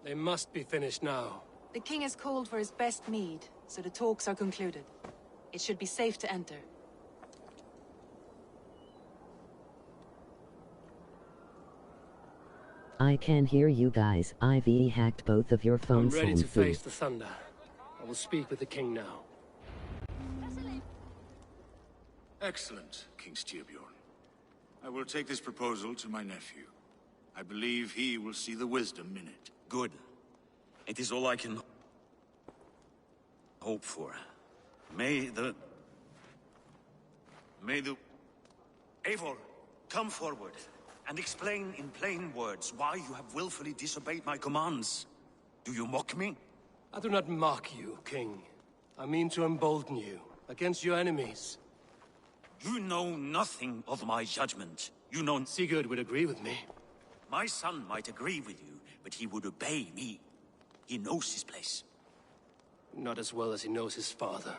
They must be finished now. The king has called for his best mead, so the talks are concluded. It should be safe to enter. I can hear you guys. I've hacked both of your phones. I'm ready to face the thunder. I will speak with the king now. Excellent, King Styrbjorn. I will take this proposal to my nephew. I believe he will see the wisdom in it. Good. It is all I can hope for. May the... Eivor, come forward, and explain in plain words why you have willfully disobeyed my commands. Do you mock me? I do not mock you, king. I mean to embolden you against your enemies. You know nothing of my judgment. You know... Sigurd would agree with me. My son might agree with you, but he would obey me. He knows his place. Not as well as he knows his father.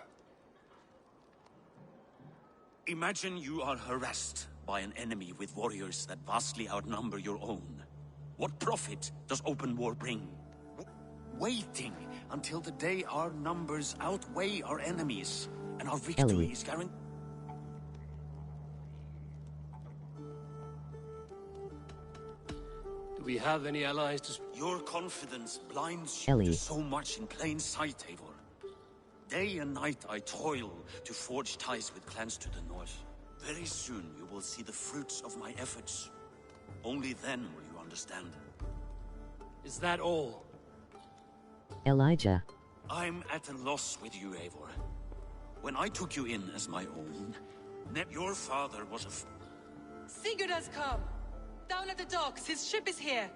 Imagine you are harassed by an enemy with warriors that vastly outnumber your own. What profit does open war bring? Waiting until the day our numbers outweigh our enemies, and our victory is guaranteed. Do we have any allies to... Your confidence blinds you to so much in plain sight, Eivor. Day and night I toil to forge ties with clans to the north. Very soon you will see the fruits of my efforts. Only then will you understand. Is that all? Elijah. I'm at a loss with you, Eivor. When I took you in as my own, your father was a... Sigurd has come! Down at the docks, his ship is here!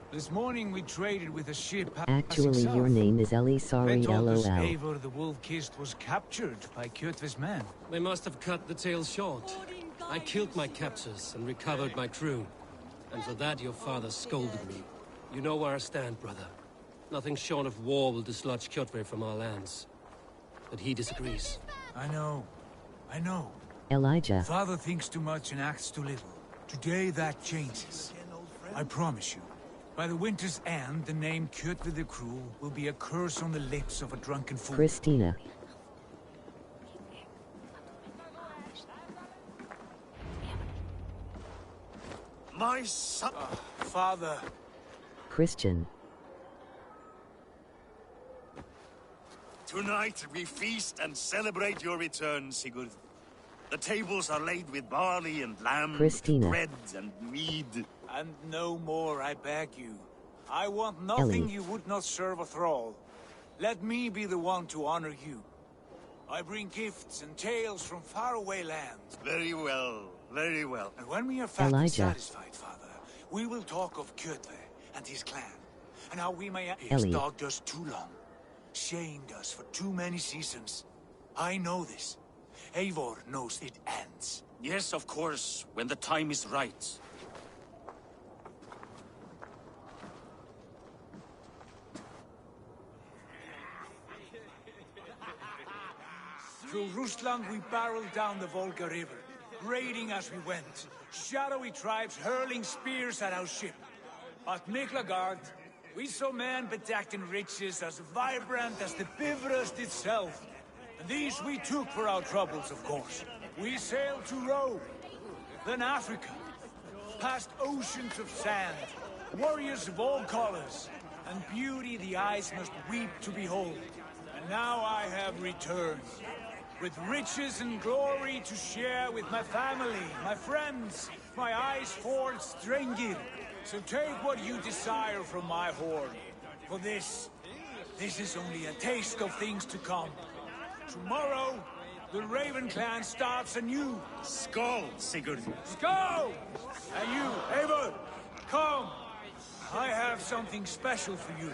This morning we traded with a ship. Actually, your name is Ellie. Sorry, LOL. Eivor the Wolf-Kissed was captured by Kjotve's men. They must have cut the tale short. I killed my captors and recovered my crew. And for that your father scolded me. You know where I stand, brother. Nothing short of war will dislodge Kjotve from our lands. But he disagrees. I know. I know. Elijah. Father thinks too much and acts too little. Today that changes. I promise you. By the winter's end, the name Kjotve the Cruel will be a curse on the lips of a drunken fool. Christina. My son... Father. Christian. Tonight we feast and celebrate your return, Sigurd. The tables are laid with barley and lamb, Christina. bread and mead. And no more, I beg you. I want nothing you would not serve a thrall. Let me be the one to honor you. I bring gifts and tales from faraway lands. Very well, very well. And when we are fatly satisfied, Father, we will talk of Kjotve and his clan, and how we may have dogged us too long, shamed us for too many seasons. I know this. Eivor knows it ends. Yes, of course, when the time is right. Through Rusland we barreled down the Volga River, raiding as we went, shadowy tribes hurling spears at our ship. At Miklagard, we saw men bedecked in riches as vibrant as the Bifrost itself. And these we took for our troubles, of course. We sailed to Rome, then Africa, past oceans of sand, warriors of all colors, and beauty the eyes must weep to behold. And now I have returned, with riches and glory to share with my family, my friends, my eyes forged Strengir. So take what you desire from my hoard. For this is only a taste of things to come. Tomorrow, the Raven clan starts anew. Skål, Sigurd. Skål! And you, Eivor, come. I have something special for you.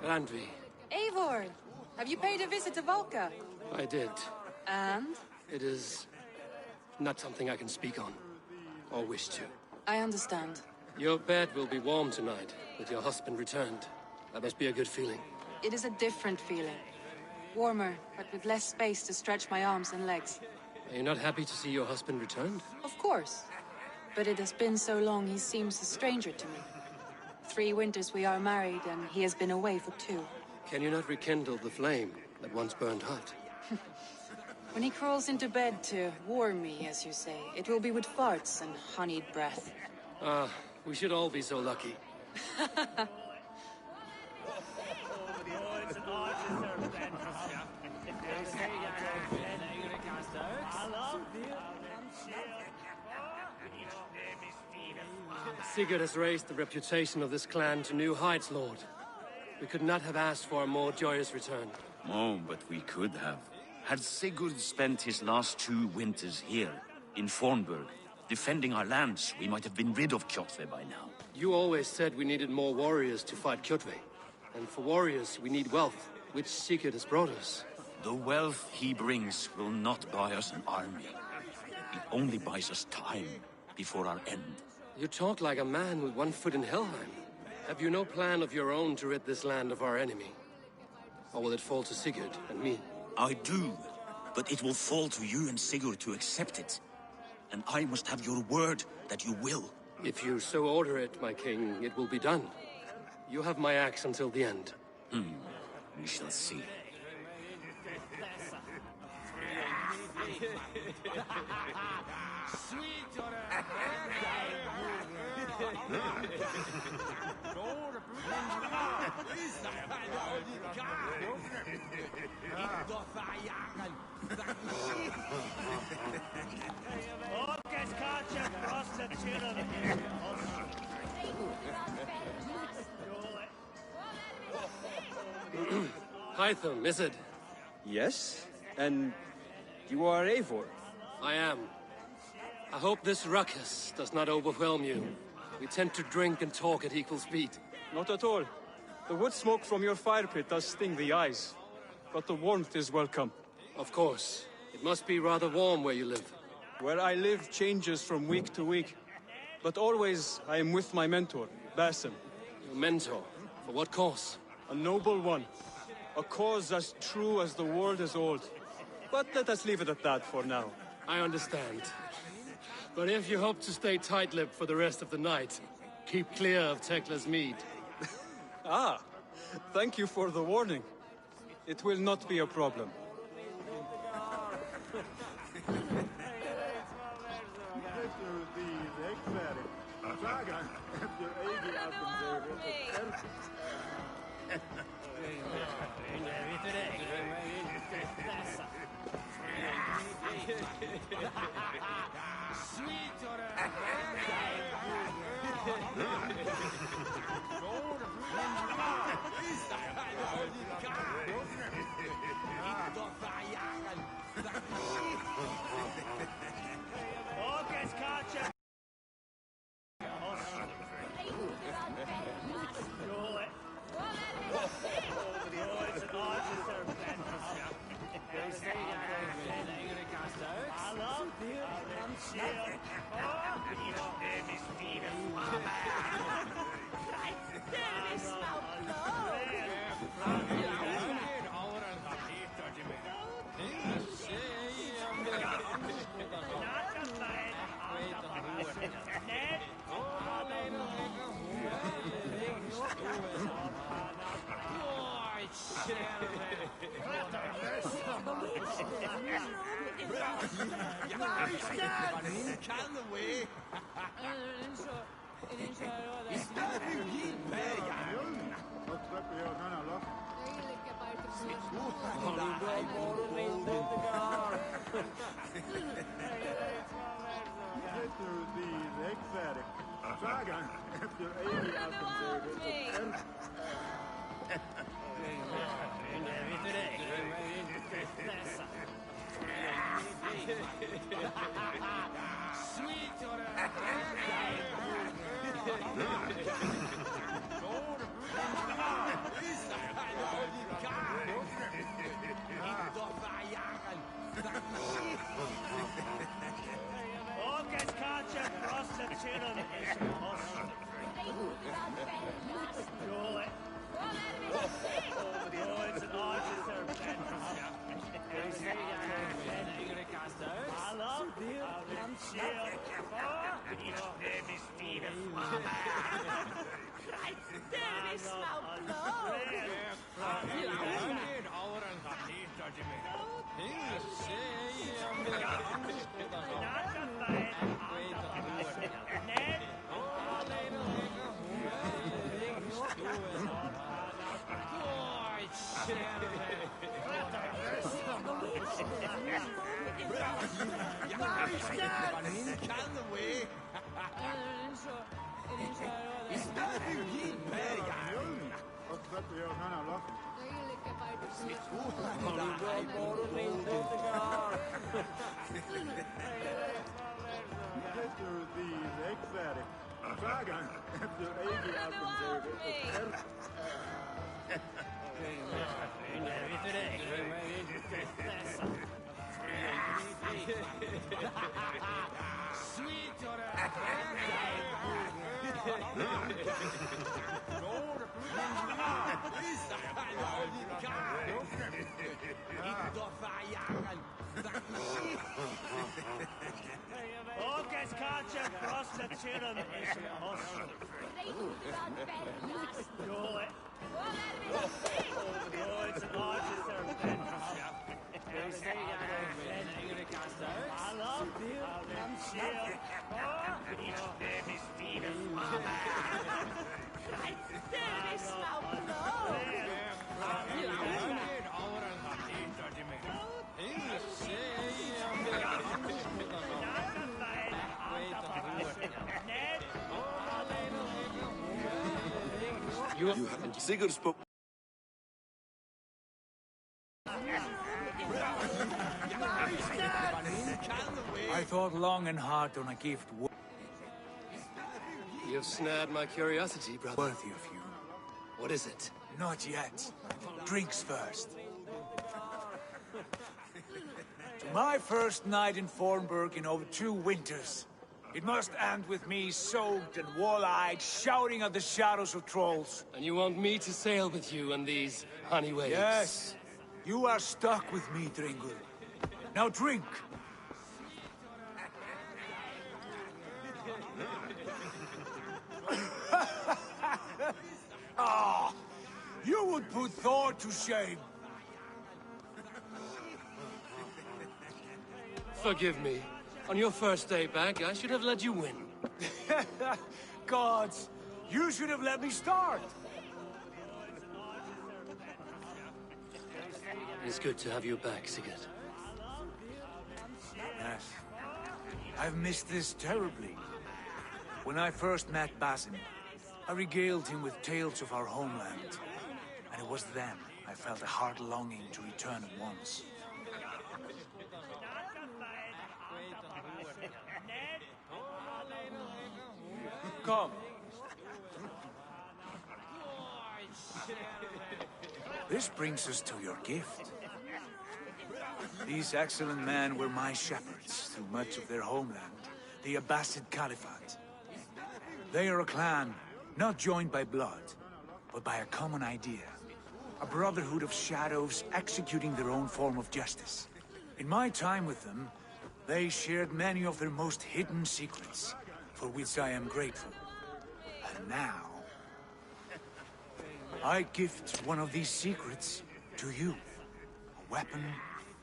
Randvi, Eivor! Have you paid a visit to Valka? I did. And? It is not something I can speak on, or wish to. I understand. Your bed will be warm tonight, with your husband returned. That must be a good feeling. It is a different feeling. Warmer, but with less space to stretch my arms and legs. Are you not happy to see your husband returned? Of course. But it has been so long he seems a stranger to me. 3 winters we are married, and he has been away for 2. Can you not rekindle the flame that once burned hot? When he crawls into bed to warm me, as you say, it will be with farts and honeyed breath. Ah, we should all be so lucky. Sigurd has raised the reputation of this clan to new heights, Lord. We could not have asked for a more joyous return. Oh, but we could have. Had Sigurd spent his last 2 winters here, in Fornburg, defending our lands, we might have been rid of Kjotve by now. You always said we needed more warriors to fight Kjotve. And for warriors, we need wealth, which Sigurd has brought us. The wealth he brings will not buy us an army. It only buys us time before our end. You talk like a man with one foot in Helheim. Have you no plan of your own to rid this land of our enemy? Or will it fall to Sigurd and me? I do, but it will fall to you and Sigurd to accept it. And I must have your word that you will. If you so order it, my king, it will be done. You have my axe until the end. We shall see. Hytham, is it? Yes? And you are Eivor? I am. I hope this ruckus does not overwhelm you. We tend to drink and talk at equal speed. Not at all. The wood smoke from your fire pit does sting the eyes. But the warmth is welcome. Of course. It must be rather warm where you live. Where I live changes from week to week. But always I am with my mentor, Basim. Your mentor? For what cause? A noble one. A cause as true as the world is old. But let us leave it at that for now. I understand. But if you hope to stay tight-lipped for the rest of the night, keep clear of Tekla's mead. Ah, thank you for the warning. It will not be a problem. You Sigurd spoke. I thought long and hard on a gift You've snared my curiosity, brother. worthy of you. What is it? Not yet. Drinks first. To my first night in Fornburg in over 2 winters. It must end with me soaked and wall-eyed, shouting at the shadows of trolls. And you want me to sail with you on these honey waves? Yes. You are stuck with me, Dringul. Now drink. Ah, you would put Thor to shame. Forgive me. On your first day back, I should have let you win. Gods, you should have let me start. It's good to have you back, Sigurd. Yes. I've missed this terribly. When I first met Basim, I regaled him with tales of our homeland. And it was then I felt a heart longing to return at once. Come. This brings us to your gift. These excellent men were my shepherds through much of their homeland, the Abbasid Caliphate. They are a clan, not joined by blood, but by a common idea. A brotherhood of shadows executing their own form of justice. In my time with them, they shared many of their most hidden secrets, for which I am grateful. And now, I gift one of these secrets to you. A weapon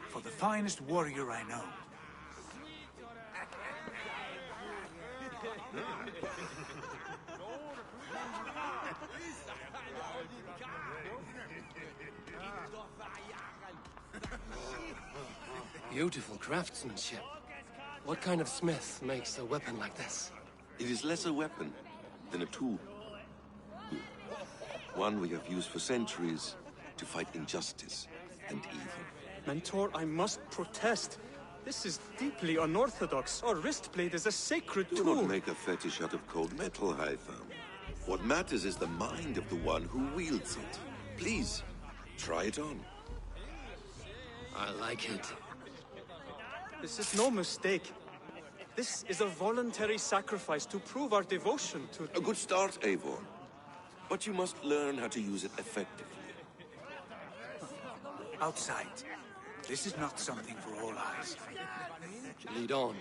for the finest warrior I know. Beautiful craftsmanship. What kind of smith makes a weapon like this? It is less a weapon than a tool. One we have used for centuries to fight injustice and evil. Mentor, I must protest. This is deeply unorthodox. Our wrist blade is a sacred Do tool. not make a fetish out of cold metal, Hytham. What matters is the mind of the one who wields it. Please, try it on. I like it. This is no mistake. This is a voluntary sacrifice to prove our devotion to... A good start, Eivor. But you must learn how to use it effectively. Outside. This is not something for all eyes. Lead on.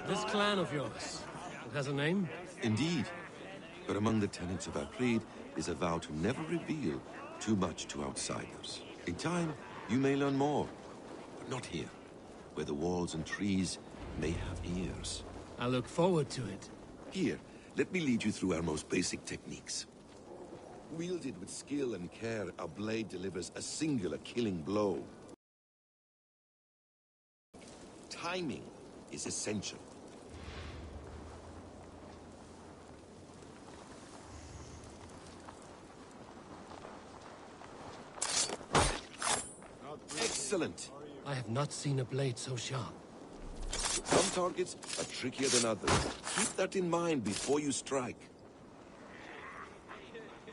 This clan of yours, it has a name? Indeed. But among the tenets of our creed is a vow to never reveal too much to outsiders. In time, you may learn more, but not here, where the walls and trees may have ears. I look forward to it. Here, let me lead you through our most basic techniques. Wielded with skill and care, our blade delivers a singular killing blow. Timing is essential. Excellent! I have not seen a blade so sharp. Some targets are trickier than others. Keep that in mind before you strike.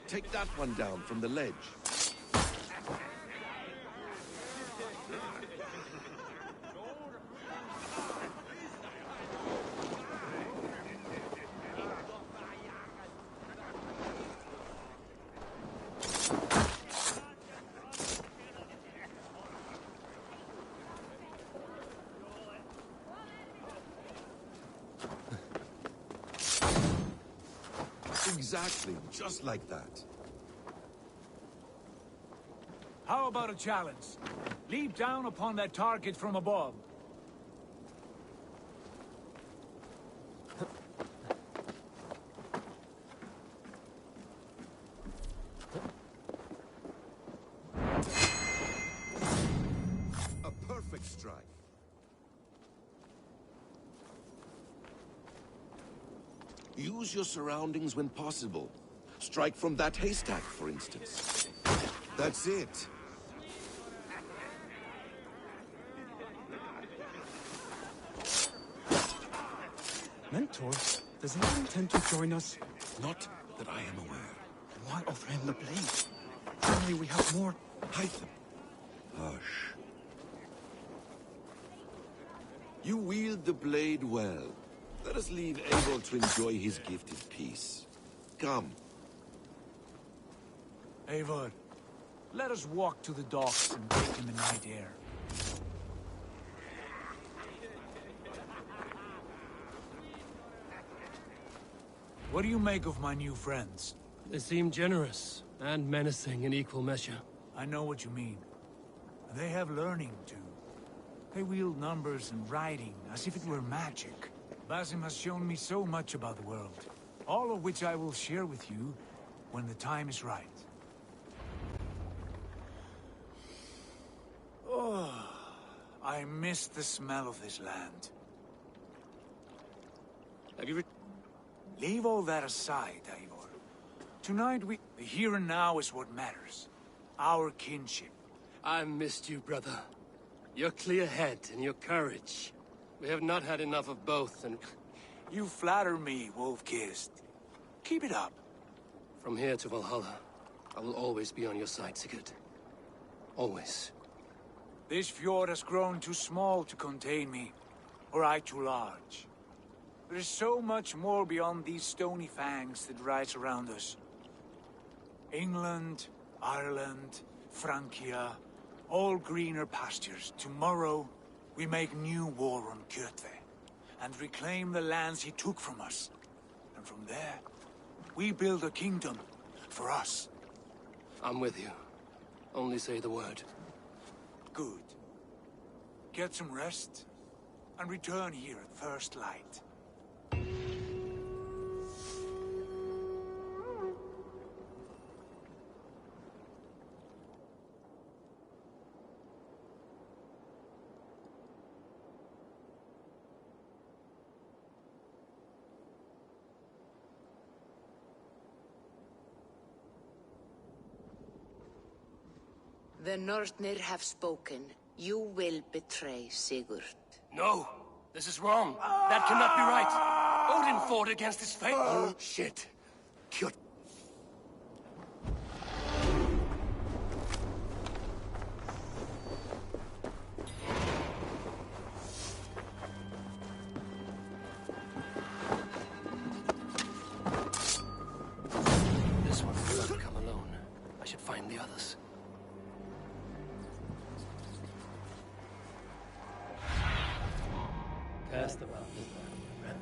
Take that one down from the ledge. Exactly, just like that. How about a challenge? Leap down upon that target from above. A perfect strike. Use your surroundings when possible. Strike from that haystack, for instance. That's it. Mentor, does he intend to join us? Not that I am aware. Why offer him the blade? Surely we have more... Hide them. Hush. You wield the blade well. Let us leave Eivor to enjoy his gift in peace. Come. Eivor, let us walk to the docks and take in the night air. What do you make of my new friends? They seem generous and menacing in equal measure. I know what you mean. They have learning, too. They wield numbers and writing as if it were magic. Basim has shown me so much about the world, all of which I will share with you when the time is right. Oh, I miss the smell of this land. Have you Leave all that aside, Eivor. Tonight the here and now is what matters. Our kinship. I missed you, brother. Your clear head and your courage. We have not had enough of both, and... You flatter me, Wolf-Kissed. Keep it up. From here to Valhalla, I will always be on your side, Sigurd. Always. This fjord has grown too small to contain me, or I too large. There is so much more beyond these stony fangs that rise around us. England, Ireland, Francia, all greener pastures. Tomorrow, we make new war on Kjotve, and reclaim the lands he took from us. And from there, we build a kingdom for us. I'm with you. Only say the word. Good. Get some rest, and return here at first light. The Nornir have spoken. You will betray Sigurd. No! This is wrong! That cannot be right! Odin fought against his fate! Oh, shit! Kjot... This one will not come alone. I should find the others. Cast about this man, my friend.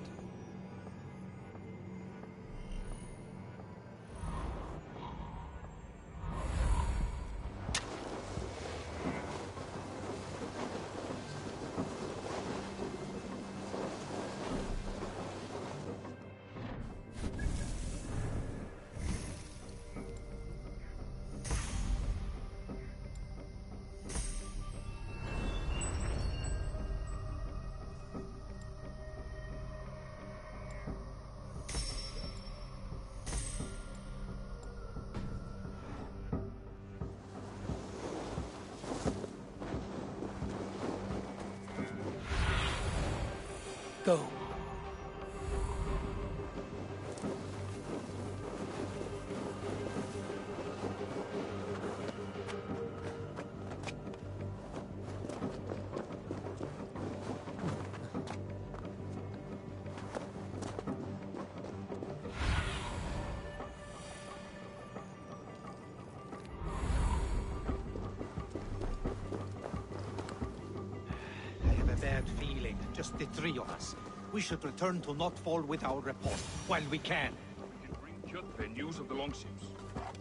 just the three of us. We should return to Notfall with our report, while we can. We can bring Kjotve news of the longships.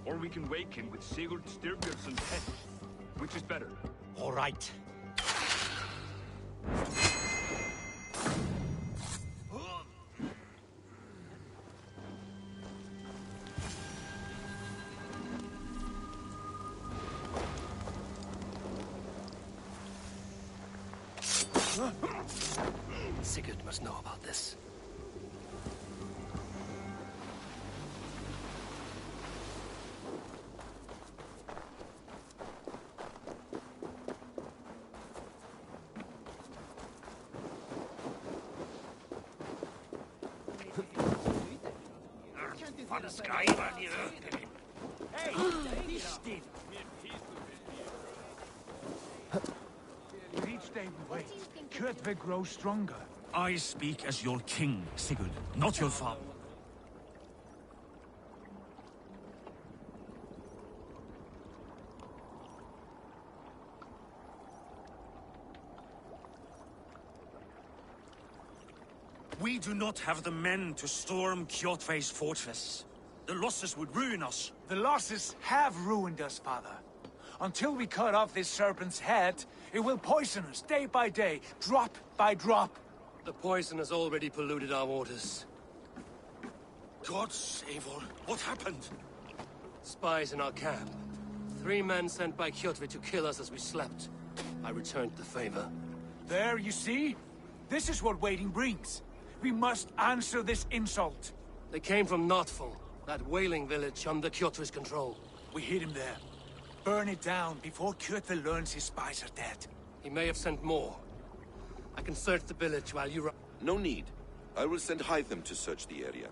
Or we can wake him with Sigurd Styrbjörnsson's head. Which is better? All right. Sigurd must know about this. With each day we wait, Kjotve grows stronger. I speak as your king, Sigurd, not your father. We do not have the men to storm Kjotve's fortress. The losses would ruin us. The losses have ruined us, father. Until we cut off this serpent's head, it will poison us day by day, drop by drop. The poison has already polluted our waters. Gods, Eivor, what happened? Spies in our camp. 3 men sent by Kjotve to kill us as we slept. I returned the favor. There, you see? This is what waiting brings. We must answer this insult. They came from Notfall, that whaling village under Kjotve's control. We hid him there. Burn it down before Kjotve learns his spies are dead. He may have sent more. I can search the village while you... No need. I will send Hytham to search the area.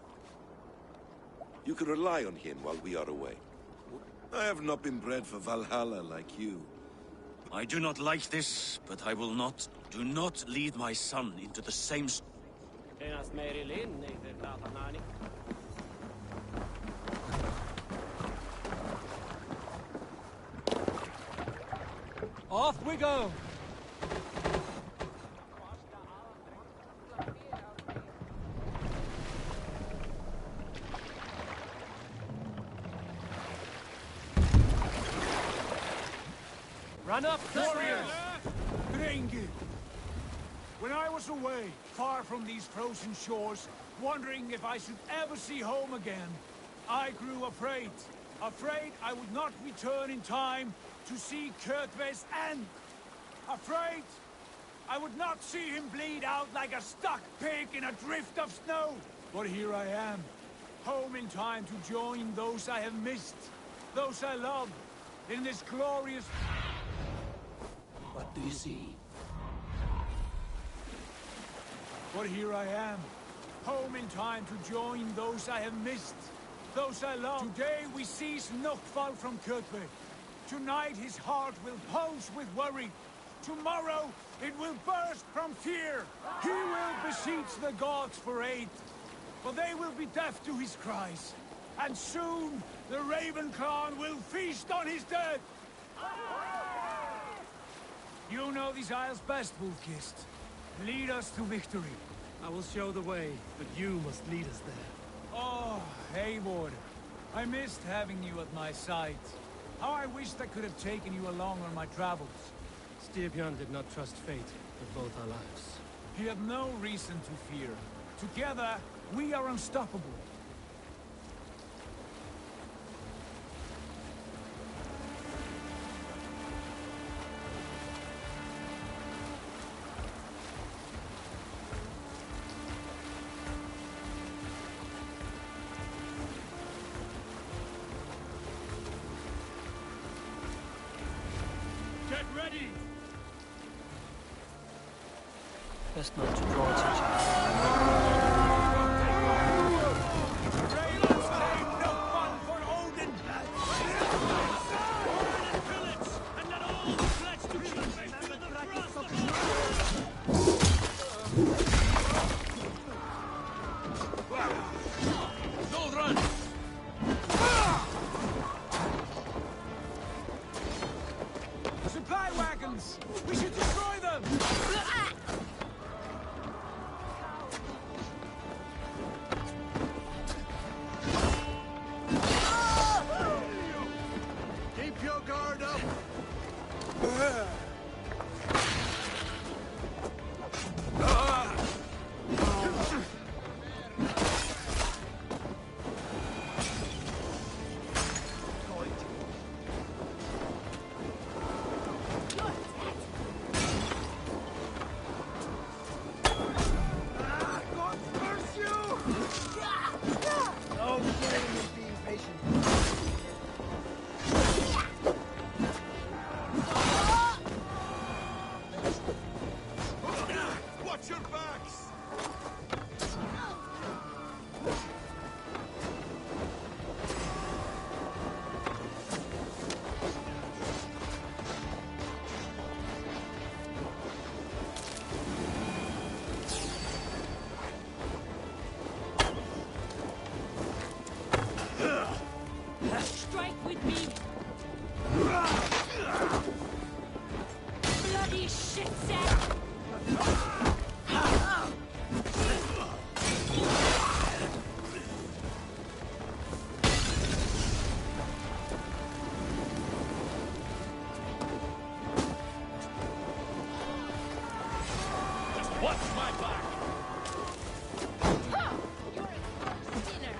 You can rely on him while we are away. I have not been bred for Valhalla like you. I do not like this, but I will not. Do not lead my son into the same... Off we go! Run up, warriors! Drengi! When I was away, far from these frozen shores, wondering if I should ever see home again, I grew afraid. Afraid I would not return in time to see Kjotve's end. Afraid I would not see him bleed out like a stuck pig in a drift of snow. But here I am, home in time to join those I have missed, those I love, in this glorious... What do you see? But here I am, home in time to join those I have missed, those I love. Today we seize Notfall from Kjotve. Tonight his heart will pulse with worry. Tomorrow it will burst from fear. He will beseech the gods for aid, but they will be deaf to his cries. And soon the Raven clan will feast on his dead. You know these isles best, Wolfkist. Lead us to victory. I will show the way, but you must lead us there. Oh, Eivor. I missed having you at my side. How I wished I could have taken you along on my travels. Styrbjörn did not trust fate with both our lives. He had no reason to fear. Together, we are unstoppable. Get ready! Best not to draw attention. Supply wagons! We should destroy them! No shame in being patient. Watch your backs! Strike with me! Bloody shit sack! Watch my back! You're a sinner!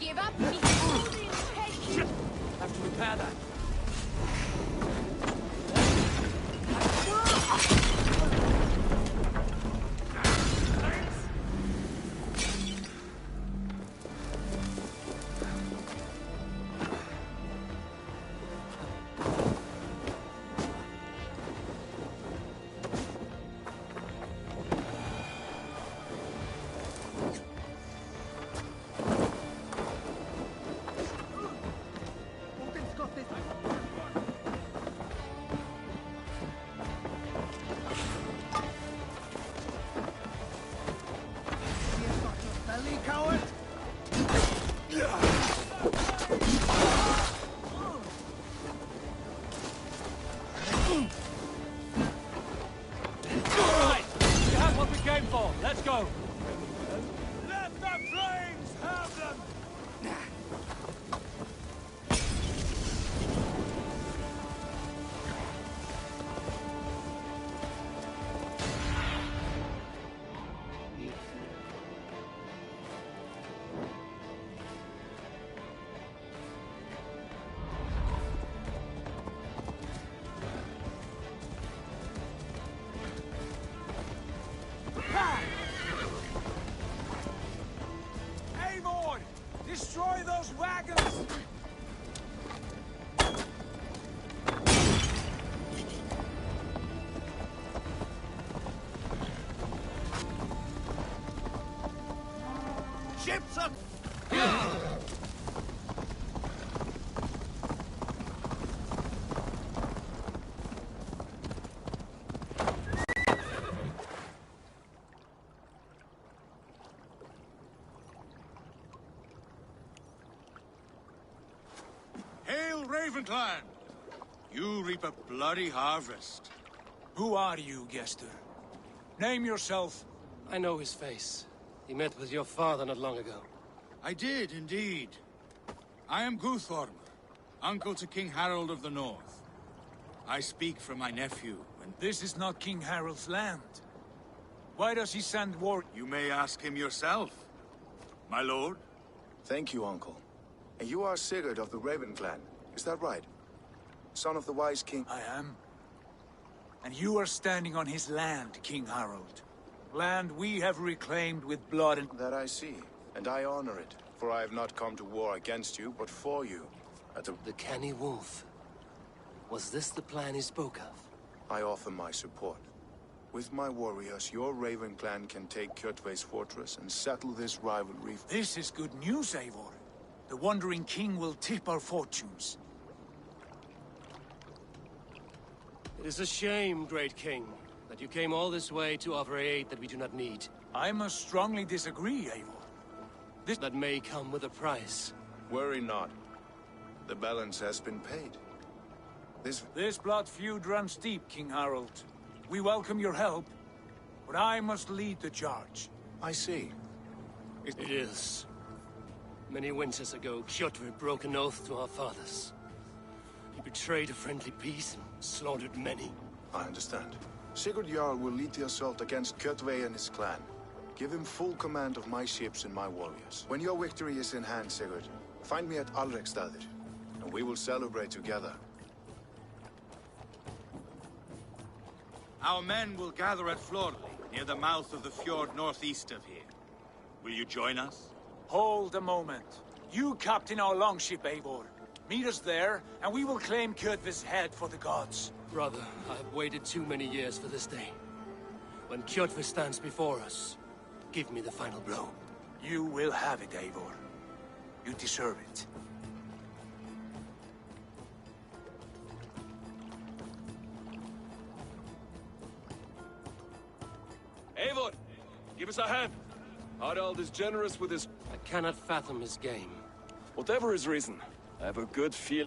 Give up me! Shit! Have to repair that. Belly coward! Alright, we have what we came for. Let's go. Let the flames have them! Eivor! Destroy those wagons! Ships up! Hail, Ravenclan! You reap a bloody harvest. Who are you, Gester? Name yourself. I know his face. He met with your father not long ago. I did, indeed. I am Guthorm, uncle to King Harold of the North. I speak for my nephew, and This is not King Harold's land. Why does he send war? you may ask him yourself, my lord. Thank you, Uncle. And you are Sigurd of the Raven clan, is that right? Son of the wise king? I am. And you are standing on his land, King Harold. Land we have reclaimed with blood and... That I see, and I honor it. For I have not come to war against you, but for you. At The Canny Wolf. Was this the plan he spoke of? I offer my support. With my warriors, your Raven clan can take Kjotve's fortress and settle this rivalry. This is good news, Eivor. The Wandering King will tip our fortunes. It is a shame, great king, that you came all this way to offer aid that we do not need. I must strongly disagree, Eivor. That may come with a price. Worry not. The balance has been paid. This blood feud runs deep, King Harold. We welcome your help, but I must lead the charge. I see. It is. Many winters ago, Kjotve broke an oath to our fathers. He betrayed a friendly peace and slaughtered many. I understand. Sigurd Jarl will lead the assault against Kjotve and his clan. Give him full command of my ships and my warriors. When your victory is in hand, Sigurd, find me at Alrekstadir, and we will celebrate together. Our men will gather at Florley, near the mouth of the fjord northeast of here. Will you join us? Hold a moment. You captain our longship, Eivor. Meet us there, and we will claim Kjotve's head for the gods. Brother, I have waited too many years for this day. When Kjotve stands before us, give me the final blow. You will have it, Eivor. You deserve it. Eivor, give us a hand. Harald is generous with his... I cannot fathom his game. Whatever his reason, I have a good feel...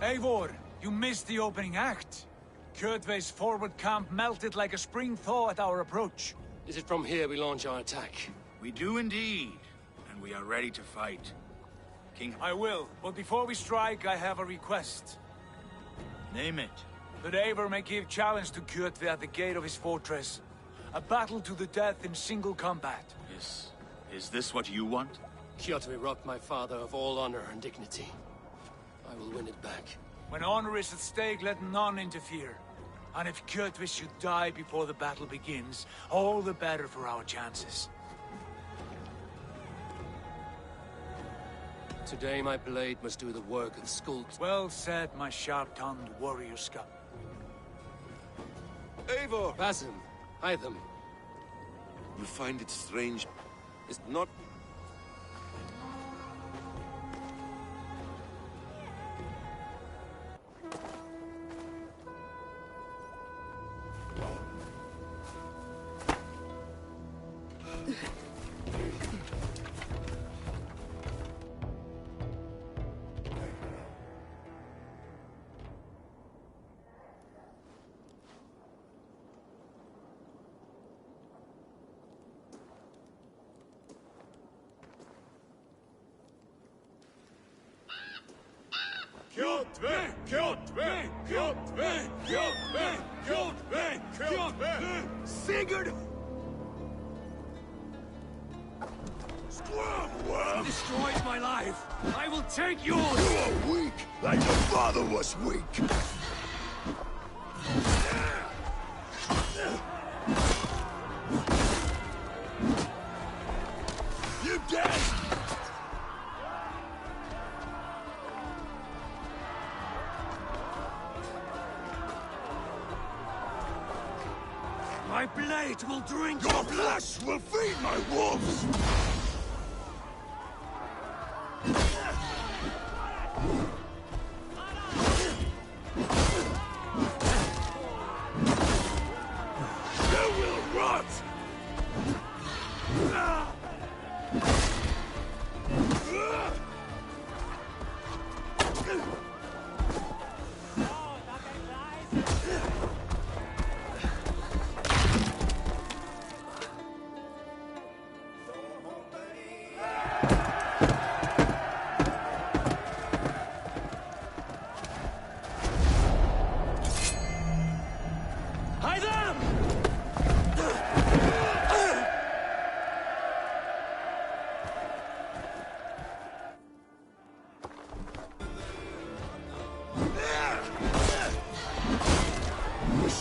Eivor, you missed the opening act. Kjotve's forward camp melted like a spring thaw at our approach. Is it from here we launch our attack? We do indeed, and we are ready to fight. King... I will, but before we strike, I have a request. Name it. That Eivor may give challenge to Kjotve at the gate of his fortress. A battle to the death in single combat. Is this what you want? Kjotve robbed my father of all honor and dignity. I will win it back. When honor is at stake, let none interfere. And if Kjotve should die before the battle begins, all the better for our chances. Today my blade must do the work of Skuld. Well said, my sharp-tongued warrior scum. Eivor! Basim, hide them. You find it strange. It's not... Kjotve! Kjotve! Kjotve! Kjotve! Kjotve! Kjotve! Sigurd! Squirm! He destroys my life! I will take yours! You are weak, like your father was weak! You dead! My blade will drink your flesh will feed my wolves! You will rot!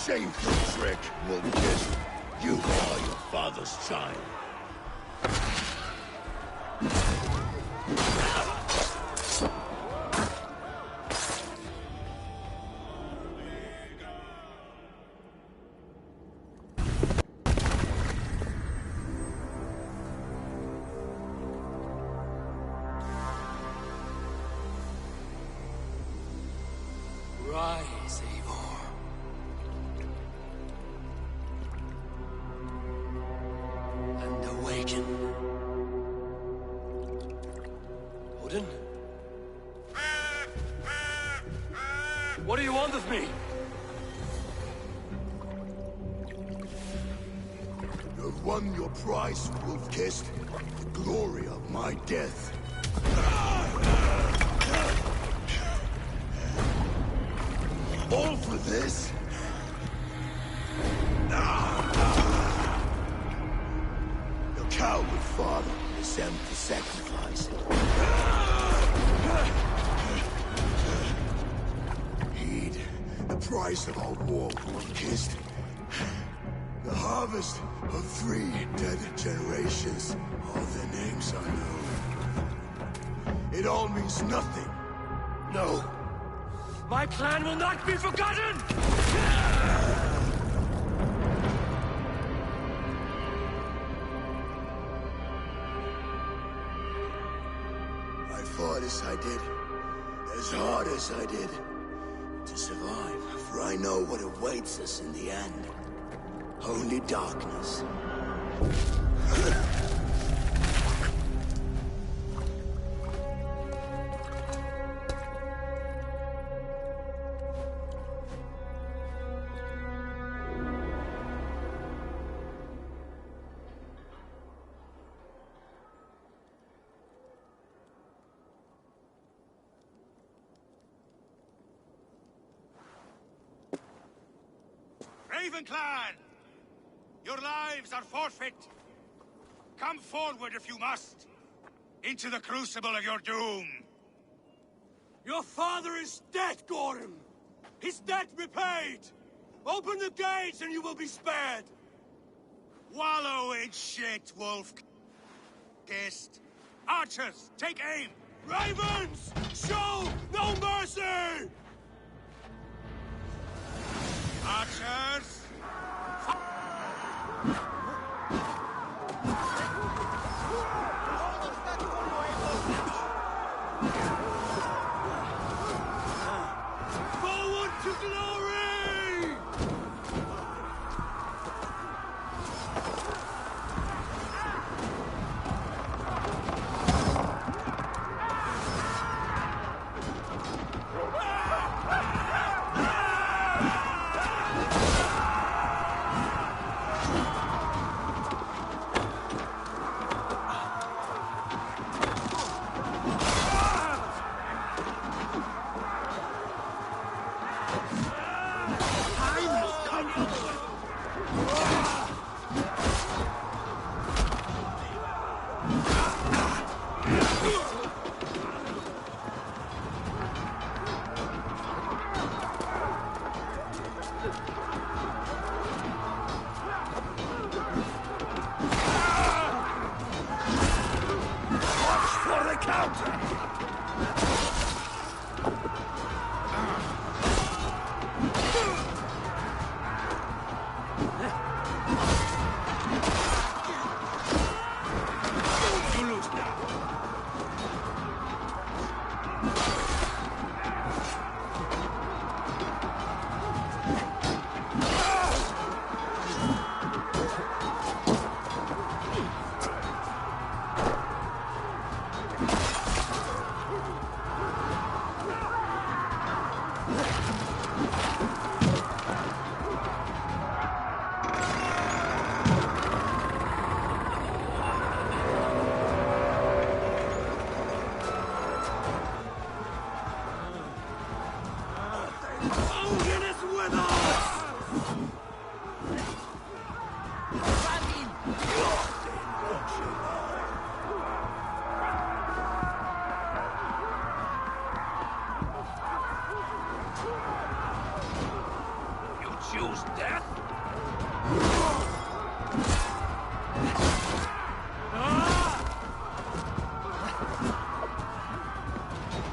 Shameful trick will get you are your father's child. is Eivor. And awaken. Odin? What do you want of me? You have won your prize, Wolf-Kissed. The glory of my death. All for this? Your coward father is empty sacrifice. Heed the price of our war, Wolf-Kissed. The harvest of 3 dead generations. All their names are known. It all means nothing. No. My clan will not be forgotten! I fought as I did, as hard as I did, to survive, for I know what awaits us in the end. Only darkness. Raven Clan! Your lives are forfeit. Come forward if you must. Into the crucible of your doom. Your father is dead, Gordon! His debt repaid! Open the gates and you will be spared! Wallow in shit, Wolf-Kissed. Archers, take aim! Ravens! Show no mercy! Archers! Forward to glory! Choose death?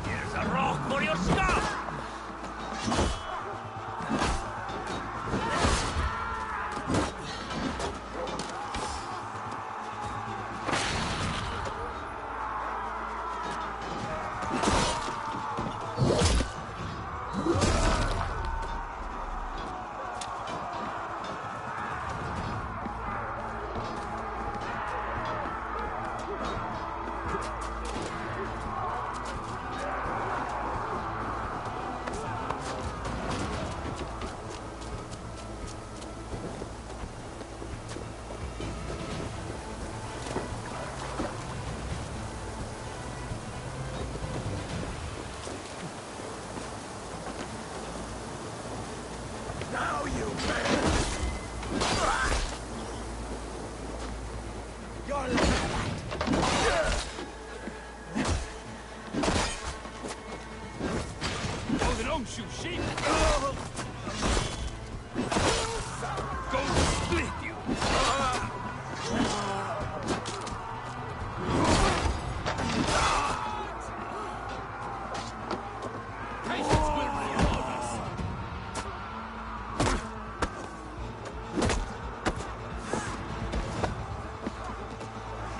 Here's a rock for your skull! Now you man! You're Oh, they don't shoot sheep! Go split you! Patience will reward us!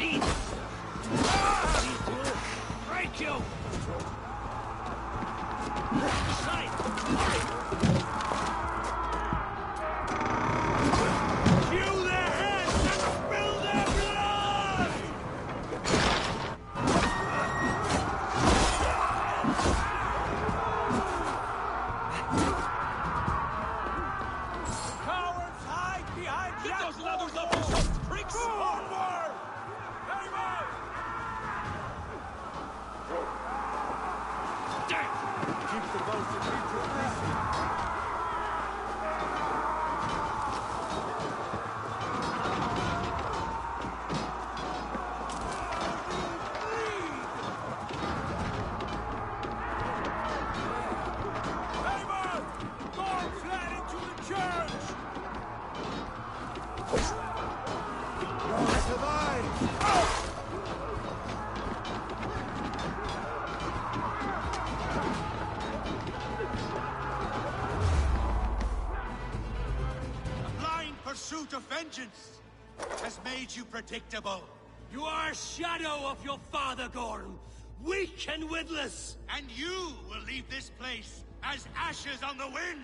Eat! Break you! Sight! Hew their heads and spill their blood! cowards hide behind Get those jackals! ladders up, you soft pricks! Onward! Amen! Keep the boat and lead to Amen! Gorm fled into the church! A blind pursuit of vengeance has made you predictable. You are a shadow of your father, Gorm. Weak and witless. And you will leave this place as ashes on the wind.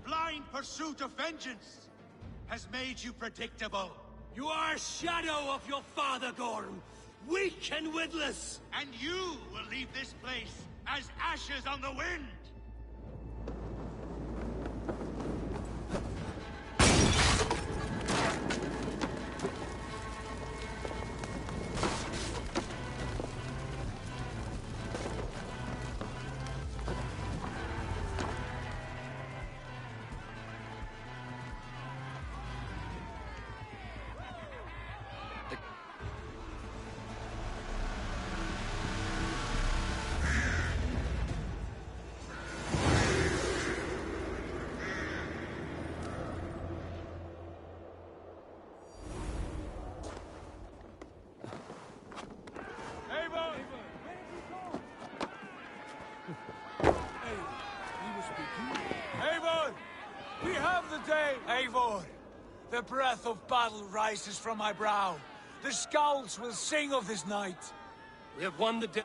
Blind pursuit of vengeance has made you predictable. You are a shadow of your father, Gorm. Weak and witless. And you will leave this place as ashes on the wind. We have the day, Eivor. The breath of battle rises from my brow. The scouts will sing of this night. We have won the day.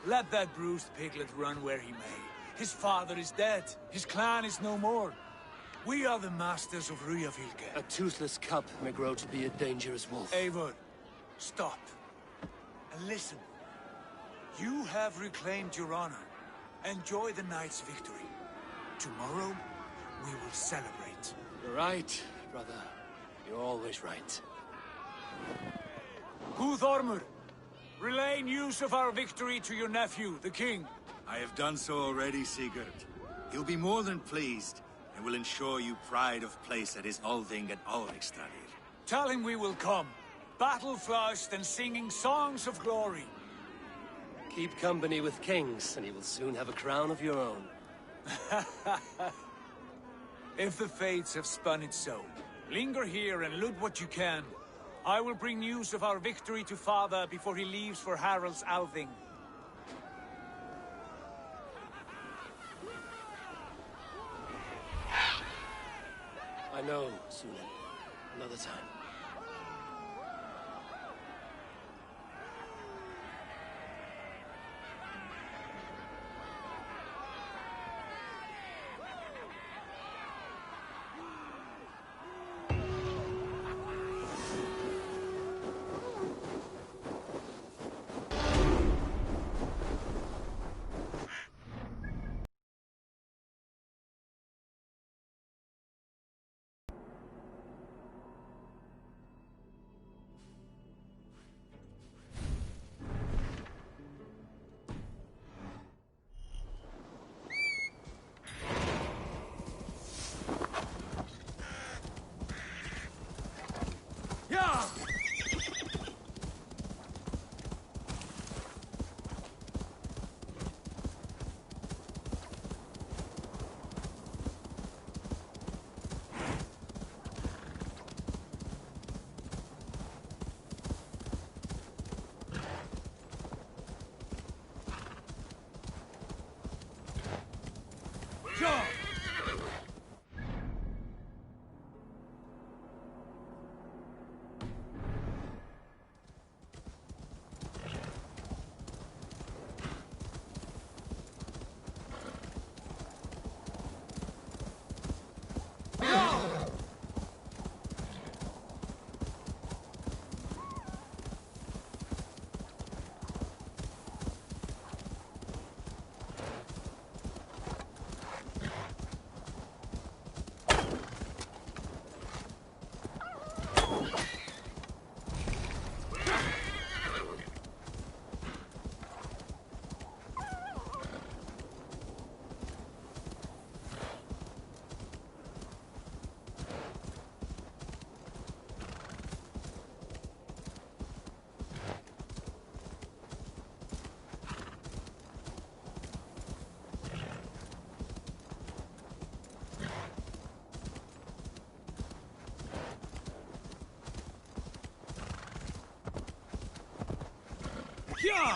Let that bruised piglet run where he may. His father is dead. His clan is no more. We are the masters of Ryjavilke. A toothless cub may grow to be a dangerous wolf. Eivor, stop. And listen. You have reclaimed your honor. Enjoy the night's victory. Tomorrow, we will celebrate. You're right, brother. You're always right. Guthormur, relay news of our victory to your nephew, the king. I have done so already, Sigurd. He'll be more than pleased, and will ensure you pride of place at his Althing at Alrikstadir. Tell him we will come, battle-flushed and singing songs of glory. Keep company with kings, and you will soon have a crown of your own. If the fates have spun it so, linger here and loot what you can. I will bring news of our victory to father before he leaves for Harald's Althing. I know, Sunan. Another time. Yeah!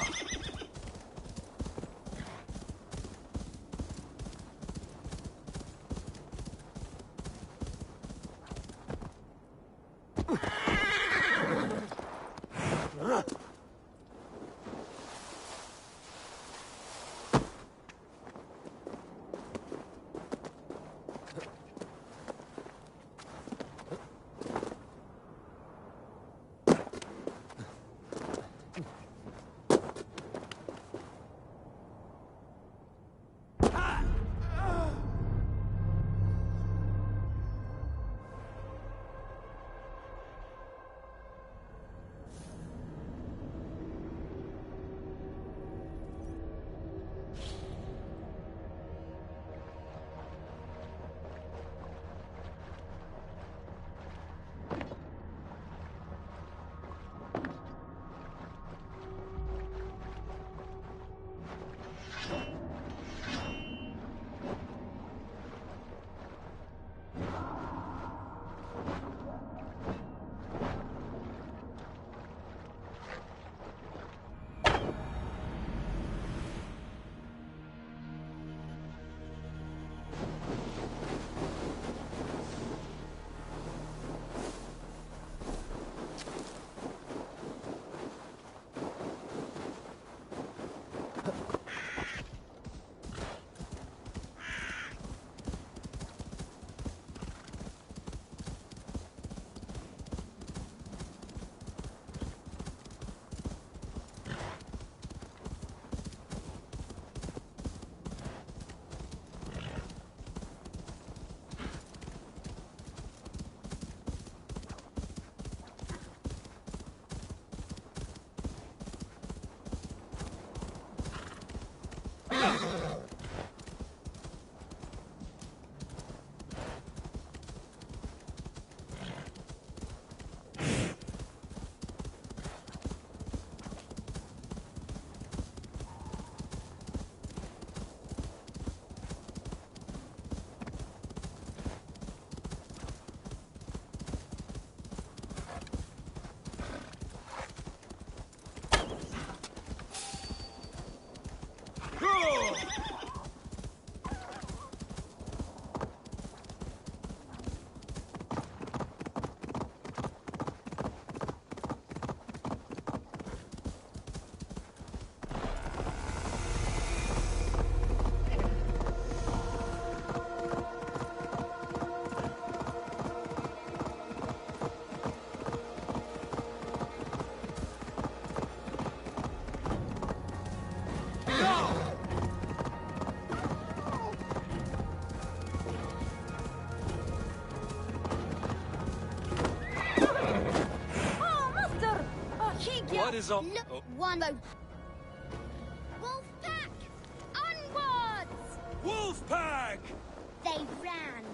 That is all. Look, one vote. Wolf pack! Onwards! Wolf pack! They ran.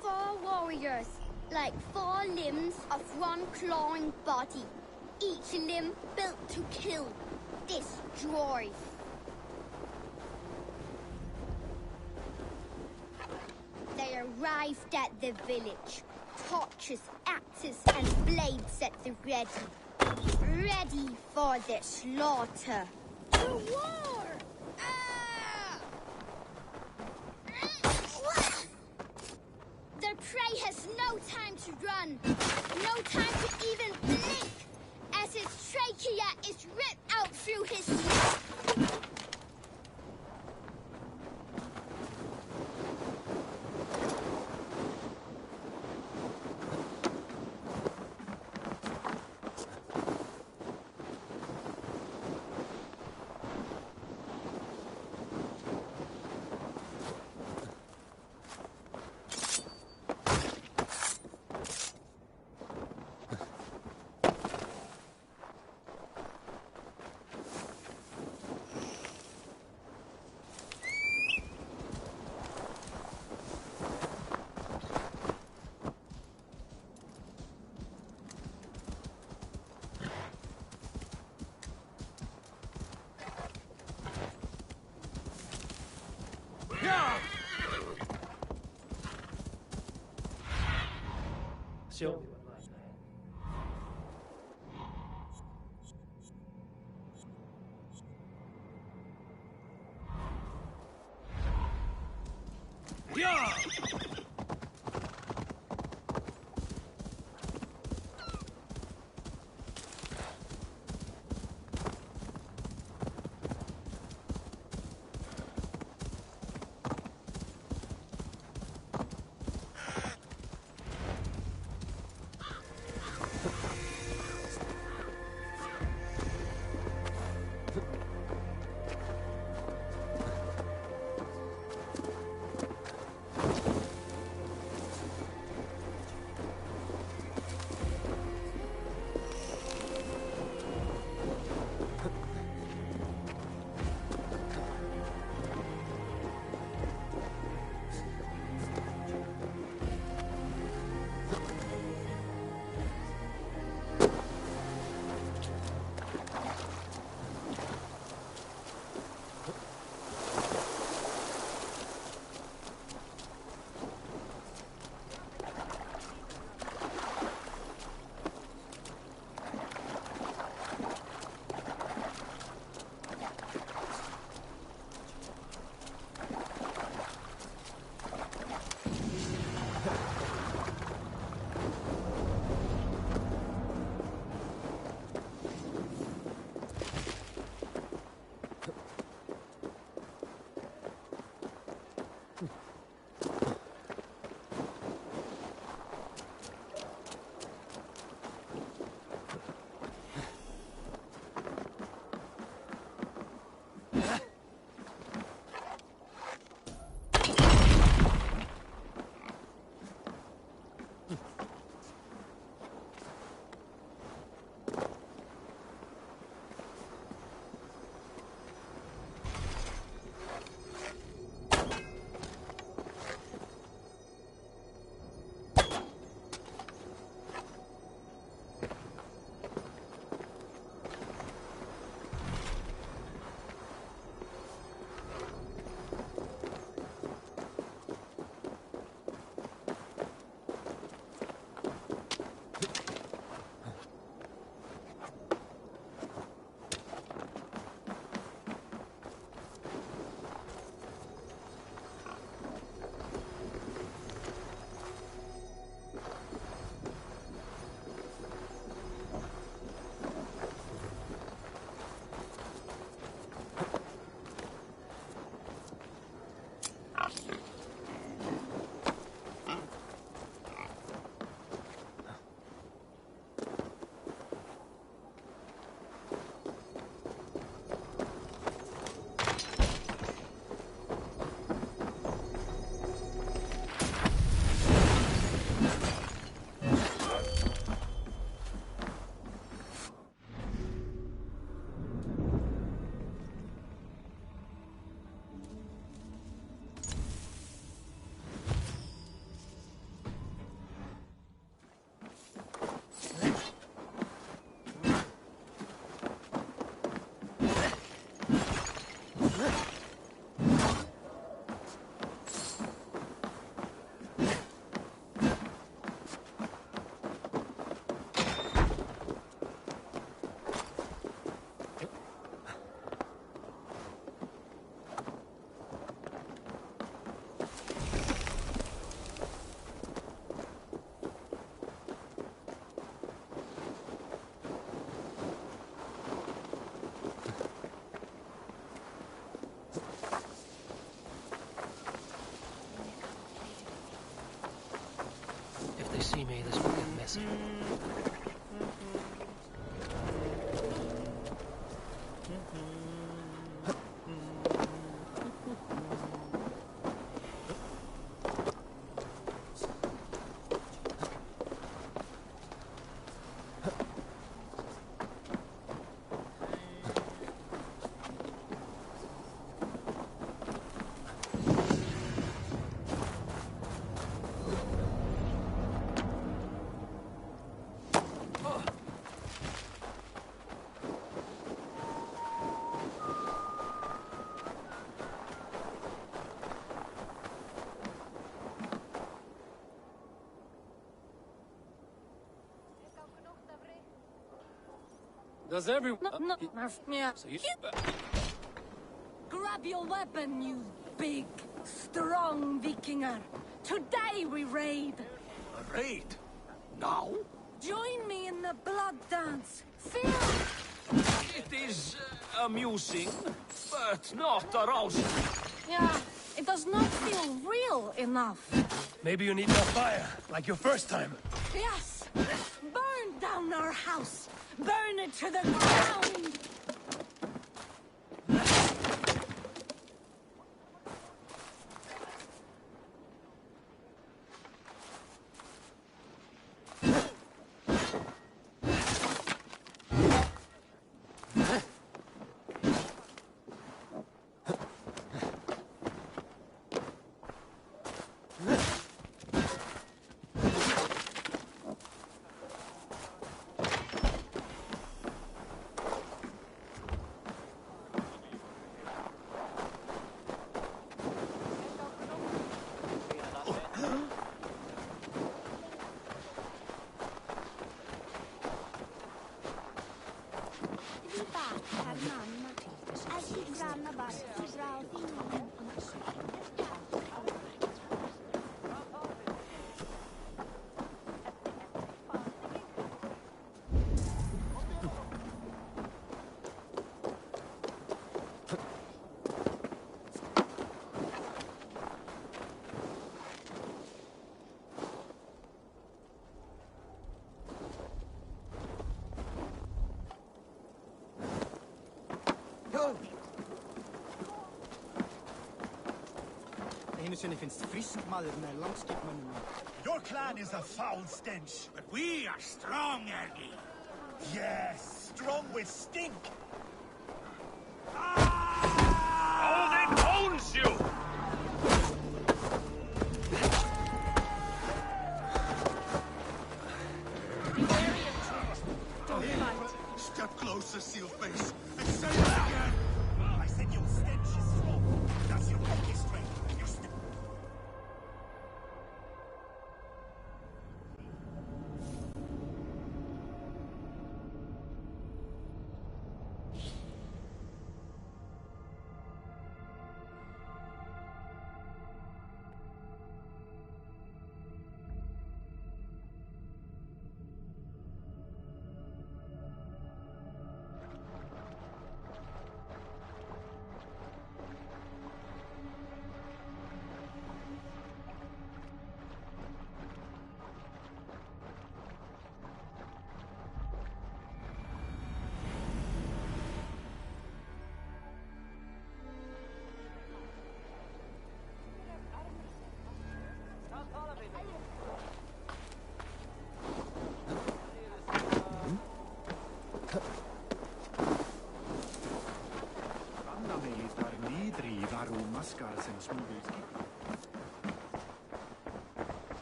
4 warriors, like 4 limbs of one clawing body. Each limb built to kill, destroy. They arrived at the village. Torches, axes, and blades at the ready. Ready for the slaughter. To war! Their prey has no time to run. No time to even blink. As his trachea is ripped out through his neck. Sure. Yeah! they see me, this will get messy. Does everyone... Yeah. So you... Grab your weapon, you big, strong Vikinger. Today we raid. A raid? Now? Join me in the blood dance. Feel... It is amusing, but not arousing. Yeah, it does not feel real enough. Maybe you need more fire, like your first time. Yes! Burn down our house! Burn it to the ground! Your clan is a foul stench. But we are strong, Ergi. Yes, strong with stink. Odin owns you! Step closer, Sealface, and say it again! I said your stench is strong. That's your only strength. Your stench.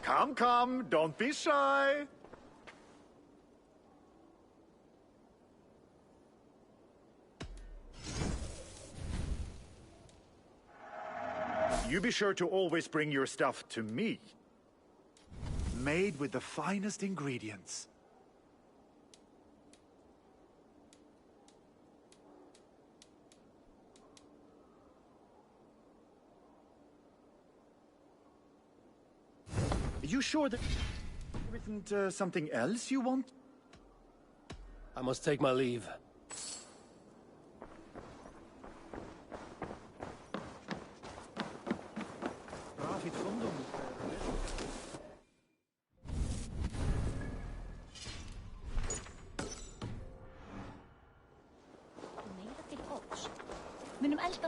Come, come, don't be shy. You be sure to always bring your stuff to me. Made with the finest ingredients. You sure that there isn't something else you want? I must take my leave.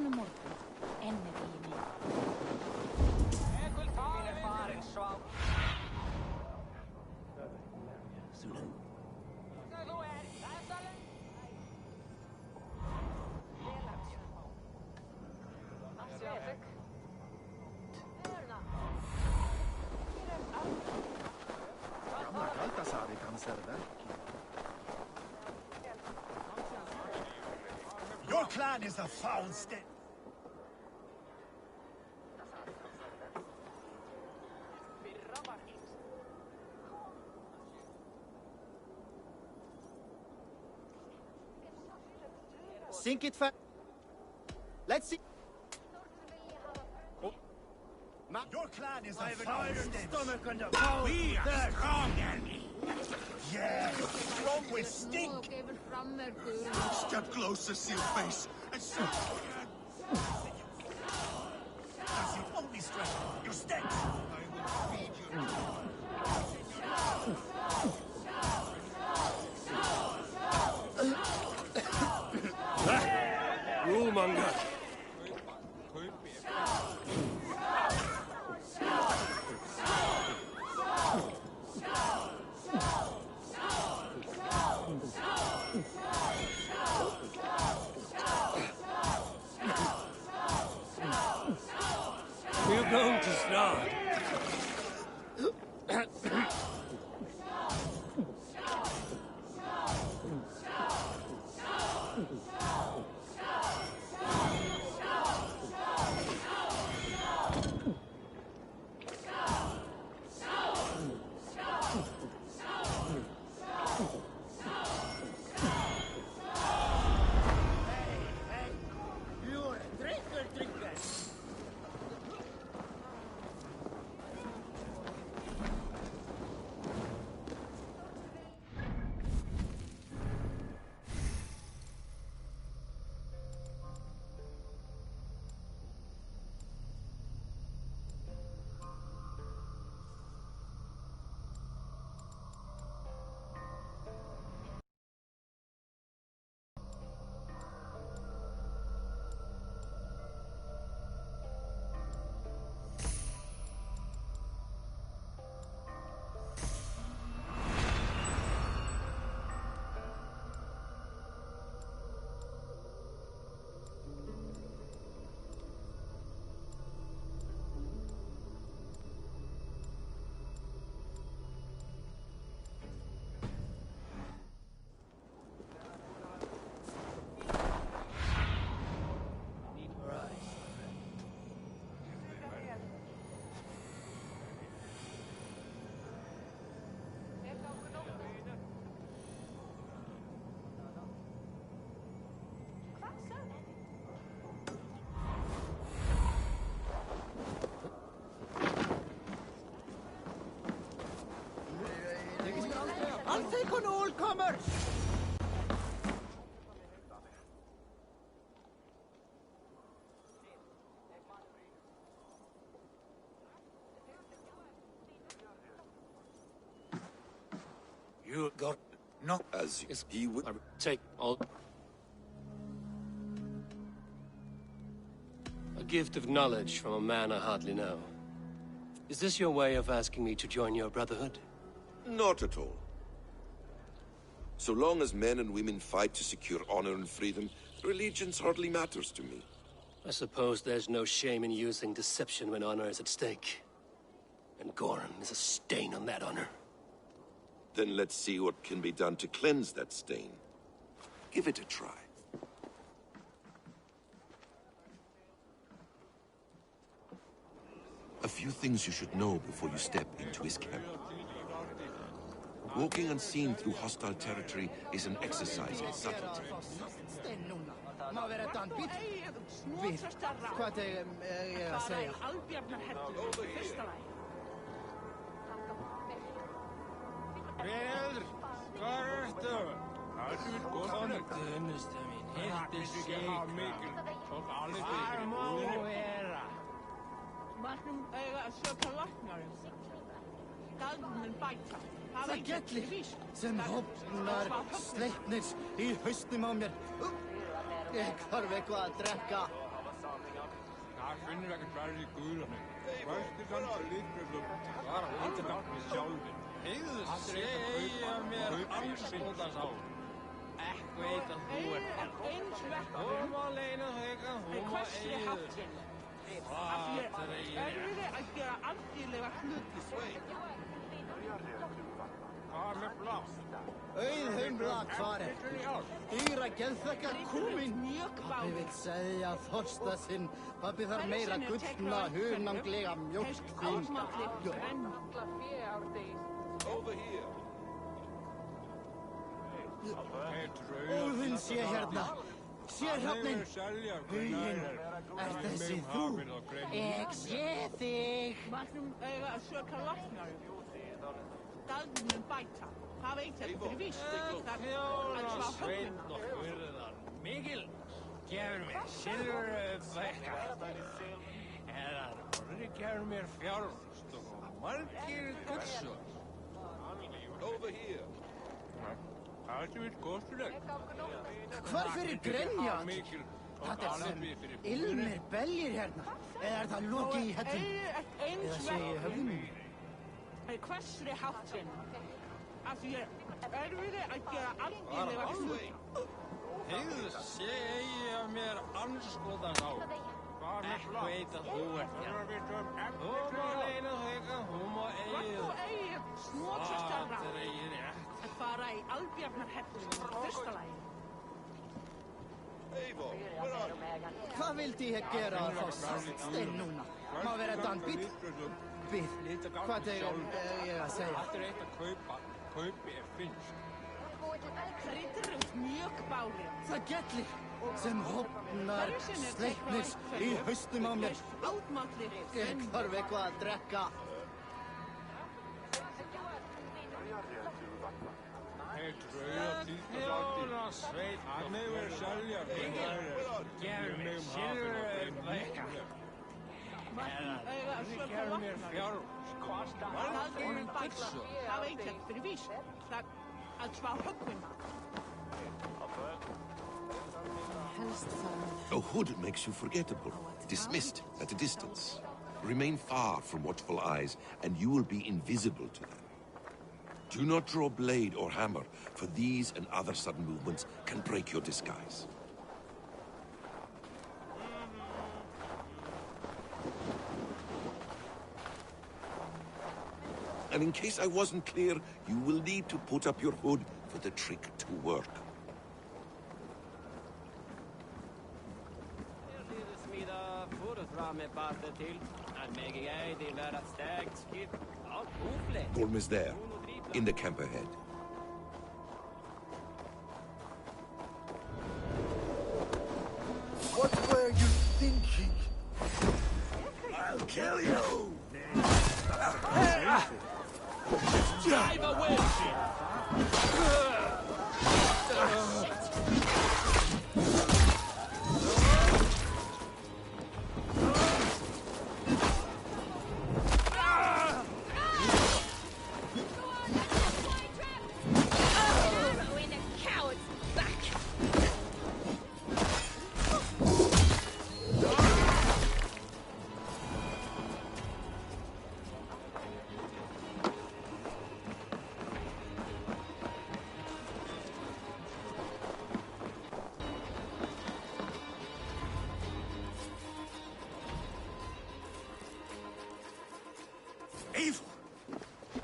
utan morgun, enn veginn. Your clan is a foul state. Sink it fast. Let's see. Oh. Your clan is a I have an foul iron state. stomach and a foul We are thirst. strong, enemy. Yeah, strong with stink. Step closer, Sealface, and so That's your only strength. Your stench. I will feed you. Rule-monger. We're going to start. I'll take on all comers! You got no. As he would take all. A gift of knowledge from a man I hardly know. Is this your way of asking me to join your brotherhood? Not at all. So long as men and women fight to secure honor and freedom, allegiance hardly matters to me. I suppose there's no shame in using deception when honor is at stake. And Goran is a stain on that honor. Then let's see what can be done to cleanse that stain. Give it a try. A few things you should know before you step into his camp. Walking unseen through hostile territory is an exercise in subtlety. Hvað er ég að segja? Veður, hvað ertu? Komdu, unnustu mín, hirti síkra. Hvar má vera? Mættum eiga að söka læknarum. Galdur bæta. Það gellir sem hopnar sleipnir í hausnum á mér. Ég þarf eitthvað að drekka. finnur ekkert verð í guðunni. Veistu kannski líklega var að heita við sjálfinn. Heiðu sé eigi að mér anskotans á. Ekki veit að þú Eins vekkur. Hún má leina þegar hún má Hvessri háttinn. Erfiði að gera algjörlega hluti. Hvað með blás? Auðheimblad farin. Dýra geðþekka komin. Pappi vill segja þorsta sinn. Pappi þarf meira gullna, hunanglega mjólk þín. Over here. Óðinn sé hérna. Sé hrafnin. Huginn, er þessi þú? Ég sé þig. Mannum eiga að söka læknar. Dalvin mun bæta. Það veit ég fyrir víst. Það er Sveit og fyrðan. Mikil gefur mér silfurbækka. Eða orði gefur mér fjárfust og margir gullsur. Over here. Það er sem kostulegt. Hvar fyrir grenja? Það er sem ilmir beljir hérna. Eða er það loki í hellin? Eða sé ég höfðum? Hvessri háttinn. Af því erfiði að gera algjörlega hluti. Heiðu sé eigi að mér anskotans á. Ekki veit að þú ert hérna. Hún má leina þegar hún má eigi. Þú eigi smótsastarra að fara í albjarnarhellin fyrsta lagi. Hvað vildi ég gera að fá saltstein núna? Má vera danbít? Bíð, hvað er ég að segja? Allt er eitt að kaupa. Kaupi er finnst. Kryddruð mjög bári. Það gellir sem hopnar sleipnis í haustum á mér. Átmátlir. Ég þarf eitthvað að drekka. Heitt rauða tístasátti. Sveit og selja. Gefur mér silfurbækka. Eða gefur mér fjárfust. Dalvin mun bæta. Það veit ég fyrir víst. Það að svá högguna. A hood makes you forgettable, dismissed at a distance. Remain far from watchful eyes, and you will be invisible to them. Do not draw blade or hammer, for these and other sudden movements can break your disguise. And in case I wasn't clear, you will need to put up your hood for the trick to work. Gorm is there, in the camp ahead. What were you thinking? I'll kill you! Drive away!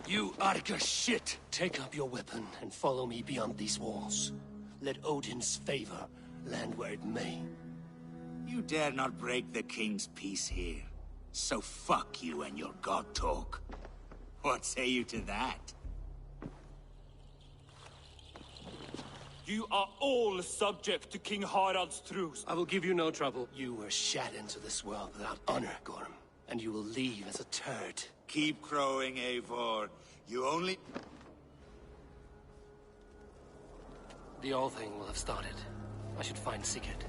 You Arga shit! Take up your weapon and follow me beyond these walls. Let Odin's favor land where it may. You dare not break the king's peace here. So fuck you and your god talk. What say you to that? You are all subject to King Harald's truce. I will give you no trouble. You were shat into this world without honor, Gorm. And you will leave as a turd. Keep crowing, Eivor. You only... The All Thing will have started. I should find Sigurd.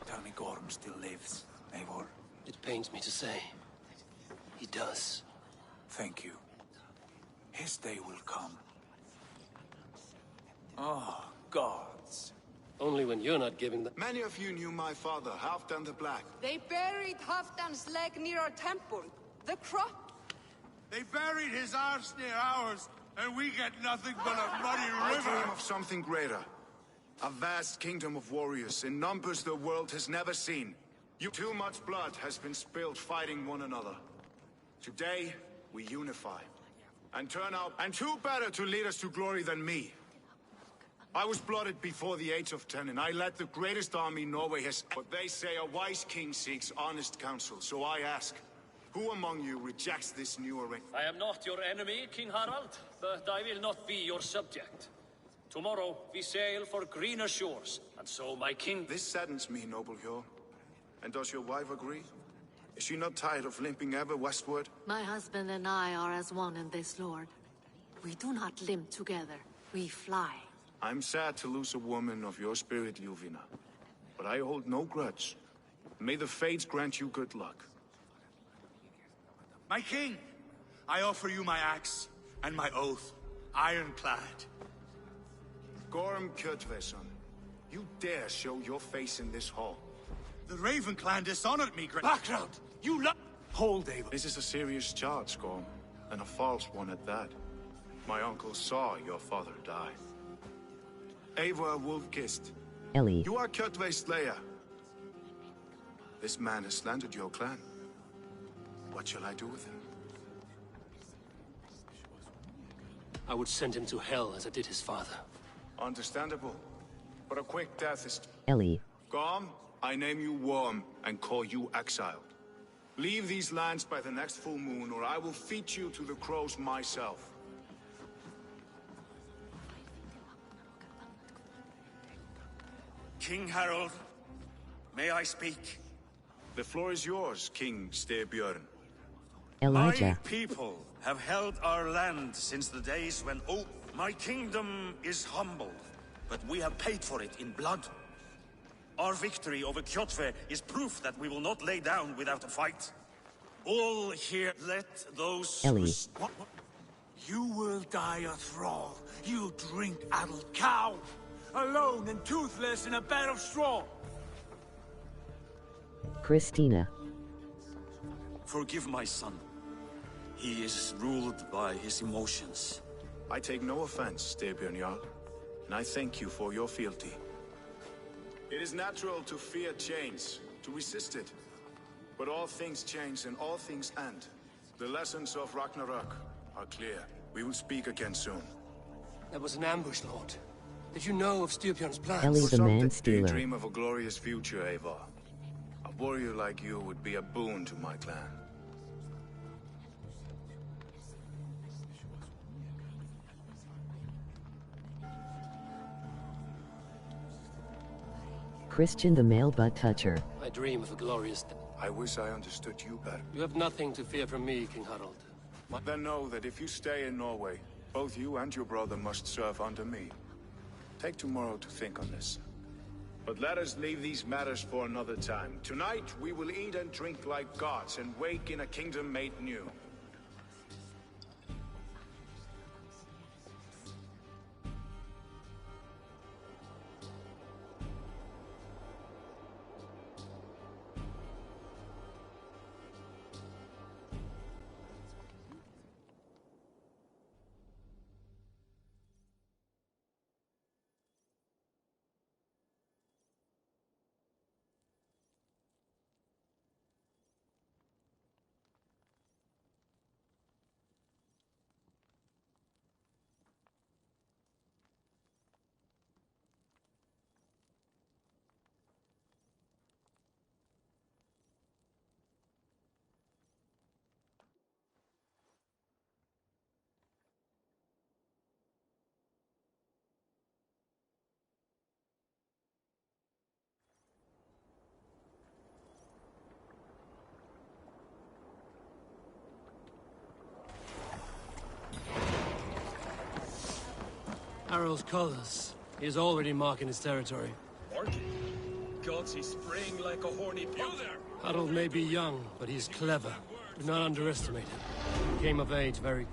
Tell me Gorm still lives, Eivor. It pains me to say. He does. Thank you. His day will come. Oh, gods. Only when you're not giving the... Many of you knew my father, Halfdan the Black. They buried Halfdan's leg near our temple. The crop. They buried his arse near ours, and we get nothing but a muddy I river. dream of something greater. A vast kingdom of warriors in numbers the world has never seen. Too much blood has been spilled fighting one another. Today, we unify. And turn out, and who better to lead us to glory than me? I was blooded before the age of 10, and I led the greatest army Norway has... But they say a wise king seeks honest counsel, so I ask, who among you rejects this new arrangement? I am not your enemy, King Harald, but I will not be your subject. Tomorrow, we sail for greener shores, and so my king... This saddens me, noble Hjor. And does your wife agree? Is she not tired of limping ever westward? My husband and I are as one in this, Lord. We do not limp together. We fly. I'm sad to lose a woman of your spirit, Ljuvina. But I hold no grudge. May the fates grant you good luck. My king, I offer you my axe and my oath, ironclad. Gorm Kjotveson, you dare show your face in this hall. The Raven clan dishonored me, Background! You Hold, Eivor. This is a serious charge, Gorm, and a false one at that. My uncle saw your father die. Eivor Wolf-Kissed. Ellie. You are Kjotve's slayer. This man has slandered your clan. What shall I do with him? I would send him to hell as I did his father. Understandable. But a quick death is... Ellie. Gorm, I name you Worm and call you exiled. Leave these lands by the next full moon, or I will feed you to the crows myself. King Harold, may I speak? The floor is yours, King Styrbjörn. Elijah. My people have held our land since the days when... Oh, my kingdom is humble, but we have paid for it in blood. Our victory over Kjotve is proof that we will not lay down without a fight. All here, let those... Ellie. What? You will die a thrall. You drink-addled cow. Alone and toothless in a bed of straw. Christina. Forgive my son. He is ruled by his emotions. I take no offense, Styrbjörn Jarl, and I thank you for your fealty. It is natural to fear change, to resist it. But all things change and all things end. The lessons of Ragnarok are clear. We will speak again soon. That was an ambush, Lord. Did you know of Styrbjörn's plans? Ellie the man-stealer. Dream of a glorious future, Eivor. A warrior like you would be a boon to my clan. Christian the male butt toucher. I dream of a glorious day. I wish I understood you better. You have nothing to fear from me, King Harald. Then know that if you stay in Norway, both you and your brother must serve under me. Take tomorrow to think on this. But let us leave these matters for another time. Tonight, we will eat and drink like gods and wake in a kingdom made new. Harald's colors. He is already marking his territory. Marking? Gods, he's spraying like a horny pug. Harold may be young, but he's clever. Do not underestimate him. He came of age very...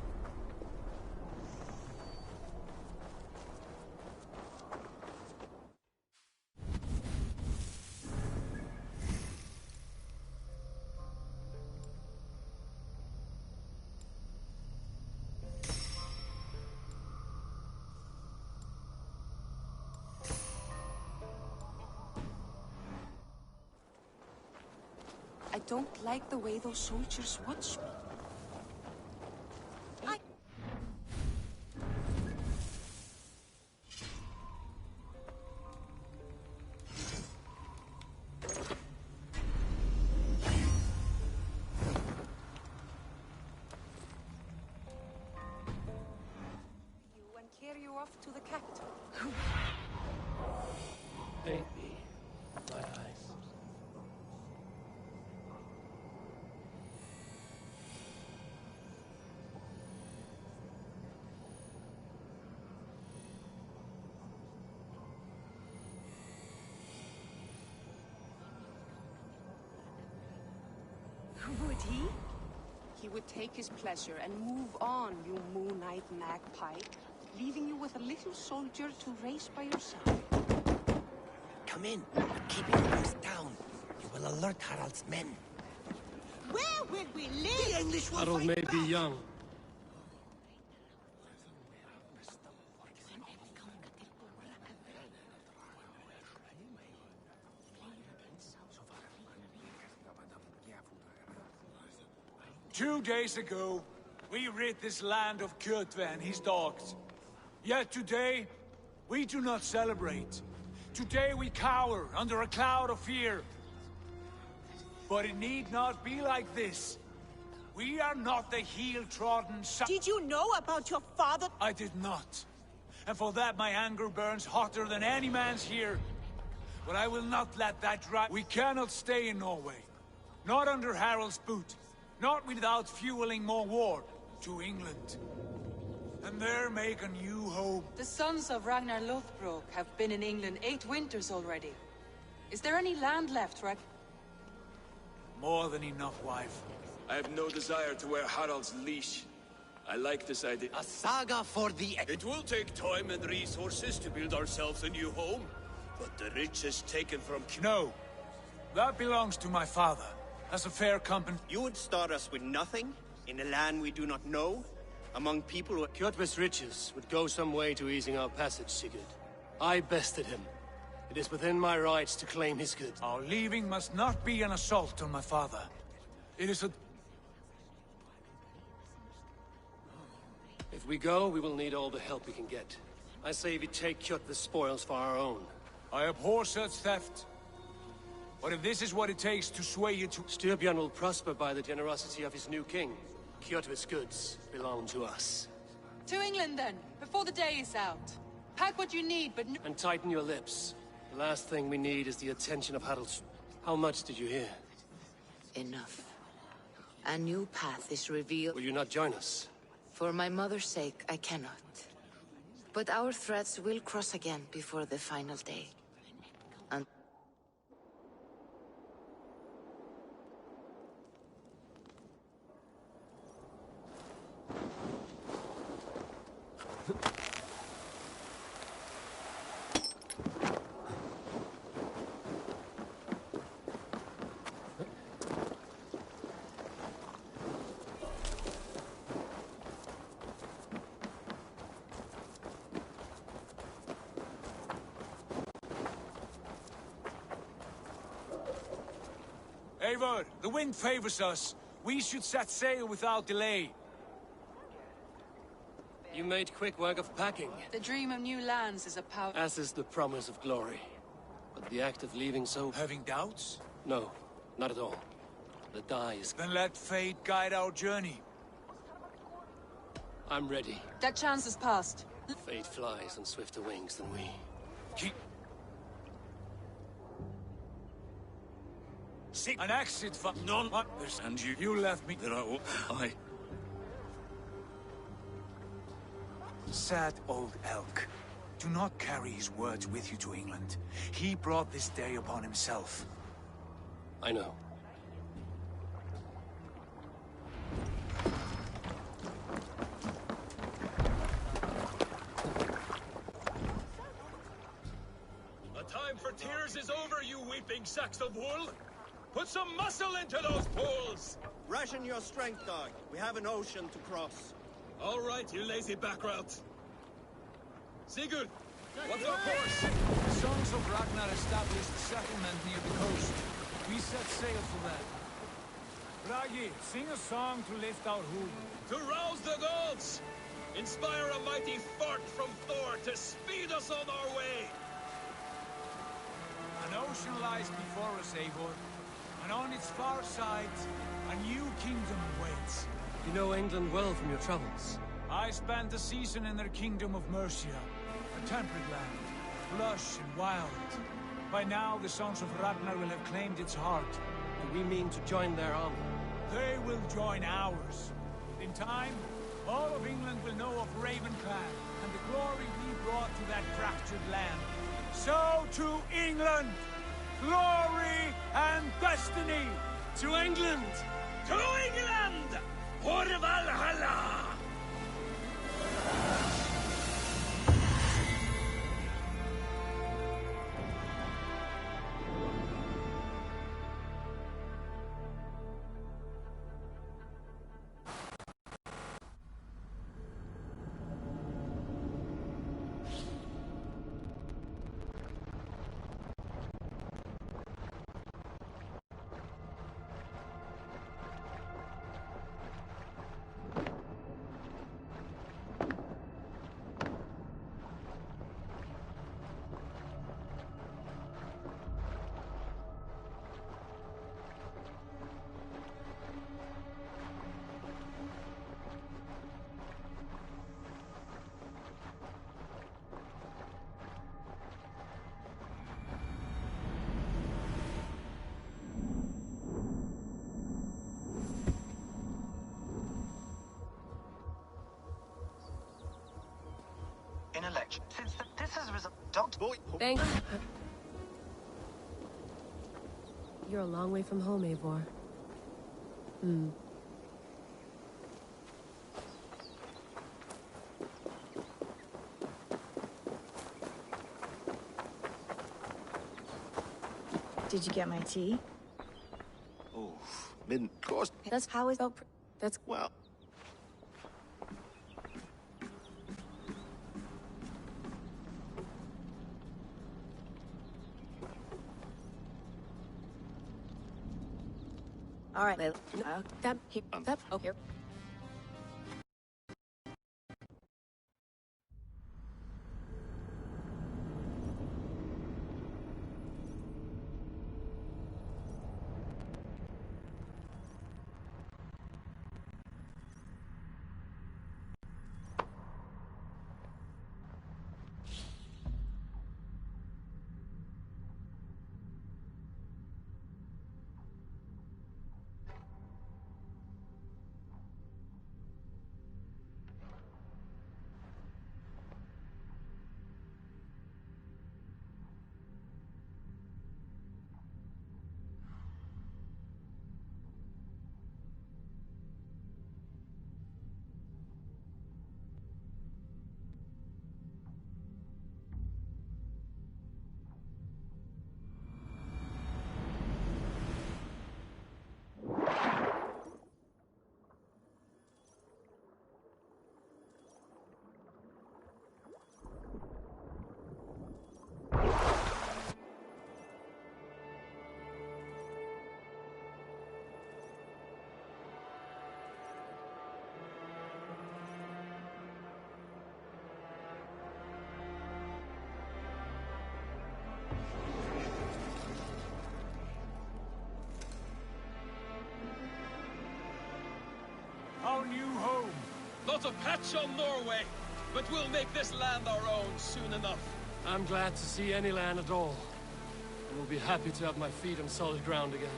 I don't like the way those soldiers watch me. And carry you off to the capital. Baby, my eyes. Would he? He would take his pleasure and move on, you moon-eyed magpie, leaving you with a little soldier to race by your side. Come in, and keep your voice down. You will alert Harald's men. Where will we live? The English will Harold fight may back. be young. Two days ago, we rid this land of Kjotve and his dogs. Yet today, we do not celebrate. Today we cower under a cloud of fear. But it need not be like this. We are not the heel-trodden Did you know about your father? I did not. And for that my anger burns hotter than any man's here. But I will not let that dry. We cannot stay in Norway. Not under Harald's boot. Not without fueling more war to England. And there make a new home. The sons of Ragnar Lothbrok have been in England 8 winters already. Is there any land left, More than enough, wife. I have no desire to wear Harald's leash. I like this idea. A saga for the... It will take time and resources to build ourselves a new home, but the riches taken from... No. That belongs to my father. As a fair company. You would start us with nothing? In a land we do not know? Among people who... Kjotve's riches would go some way to easing our passage, Sigurd. I bested him. It is within my rights to claim his goods. Our leaving must not be an assault on my father. It is a... If we go, we will need all the help we can get. I say we take Kjotve's spoils for our own. I abhor such theft. But if this is what it takes to sway you to... Styrbjörn will prosper by the generosity of his new king. Kjotve's goods belong to us. To England, then, before the day is out. Pack what you need, but... And tighten your lips. The last thing we need is the attention of Harald's... How much did you hear? Enough. A new path is revealed. Will you not join us? For my mother's sake, I cannot. But our threads will cross again before the final day. And... Eivor, the wind favors us. We should set sail without delay. You made quick work of packing. The dream of new lands is a power... As is the promise of glory. But the act of leaving so... Having doubts? No, not at all. The die is... Then let fate guide our journey. I'm ready. That chance is past. Fate flies on swifter wings than we. Keep... An exit for... None. And you left me... There are... I... Sad old elk. Do not carry his words with you to England. He brought this day upon himself. I know. The time for tears is over, you weeping sacks of wool! Put some muscle into those pools! Ration your strength, dog. We have an ocean to cross. All right, you lazy backrout. Sigurd, what's our course? The Sons of Ragnar established a settlement near the coast. We set sail for that. Bragi, sing a song to lift our hood. To rouse the gods! Inspire a mighty fart from Thor to speed us on our way! An ocean lies before us, Eivor. And on its far side, a new kingdom waits. You know England well from your travels. I spent a season in their kingdom of Mercia, a temperate land, lush and wild. By now, the Sons of Ragnar will have claimed its heart. Do we mean to join their army? They will join ours. In time, all of England will know of Ravenclan and the glory we brought to that fractured land. So to England! Glory and destiny! To England! To England! For Valhalla! In election, since this has Dr. Boy. Thanks. You're a long way from home, Eivor. Did you get my tea? Oh, mint course. That's how it felt. That's well. all right, Layla. Oh, here. Our new home. Not a patch on Norway, but we'll make this land our own soon enough. I'm glad to see any land at all. And will be happy to have my feet on solid ground again.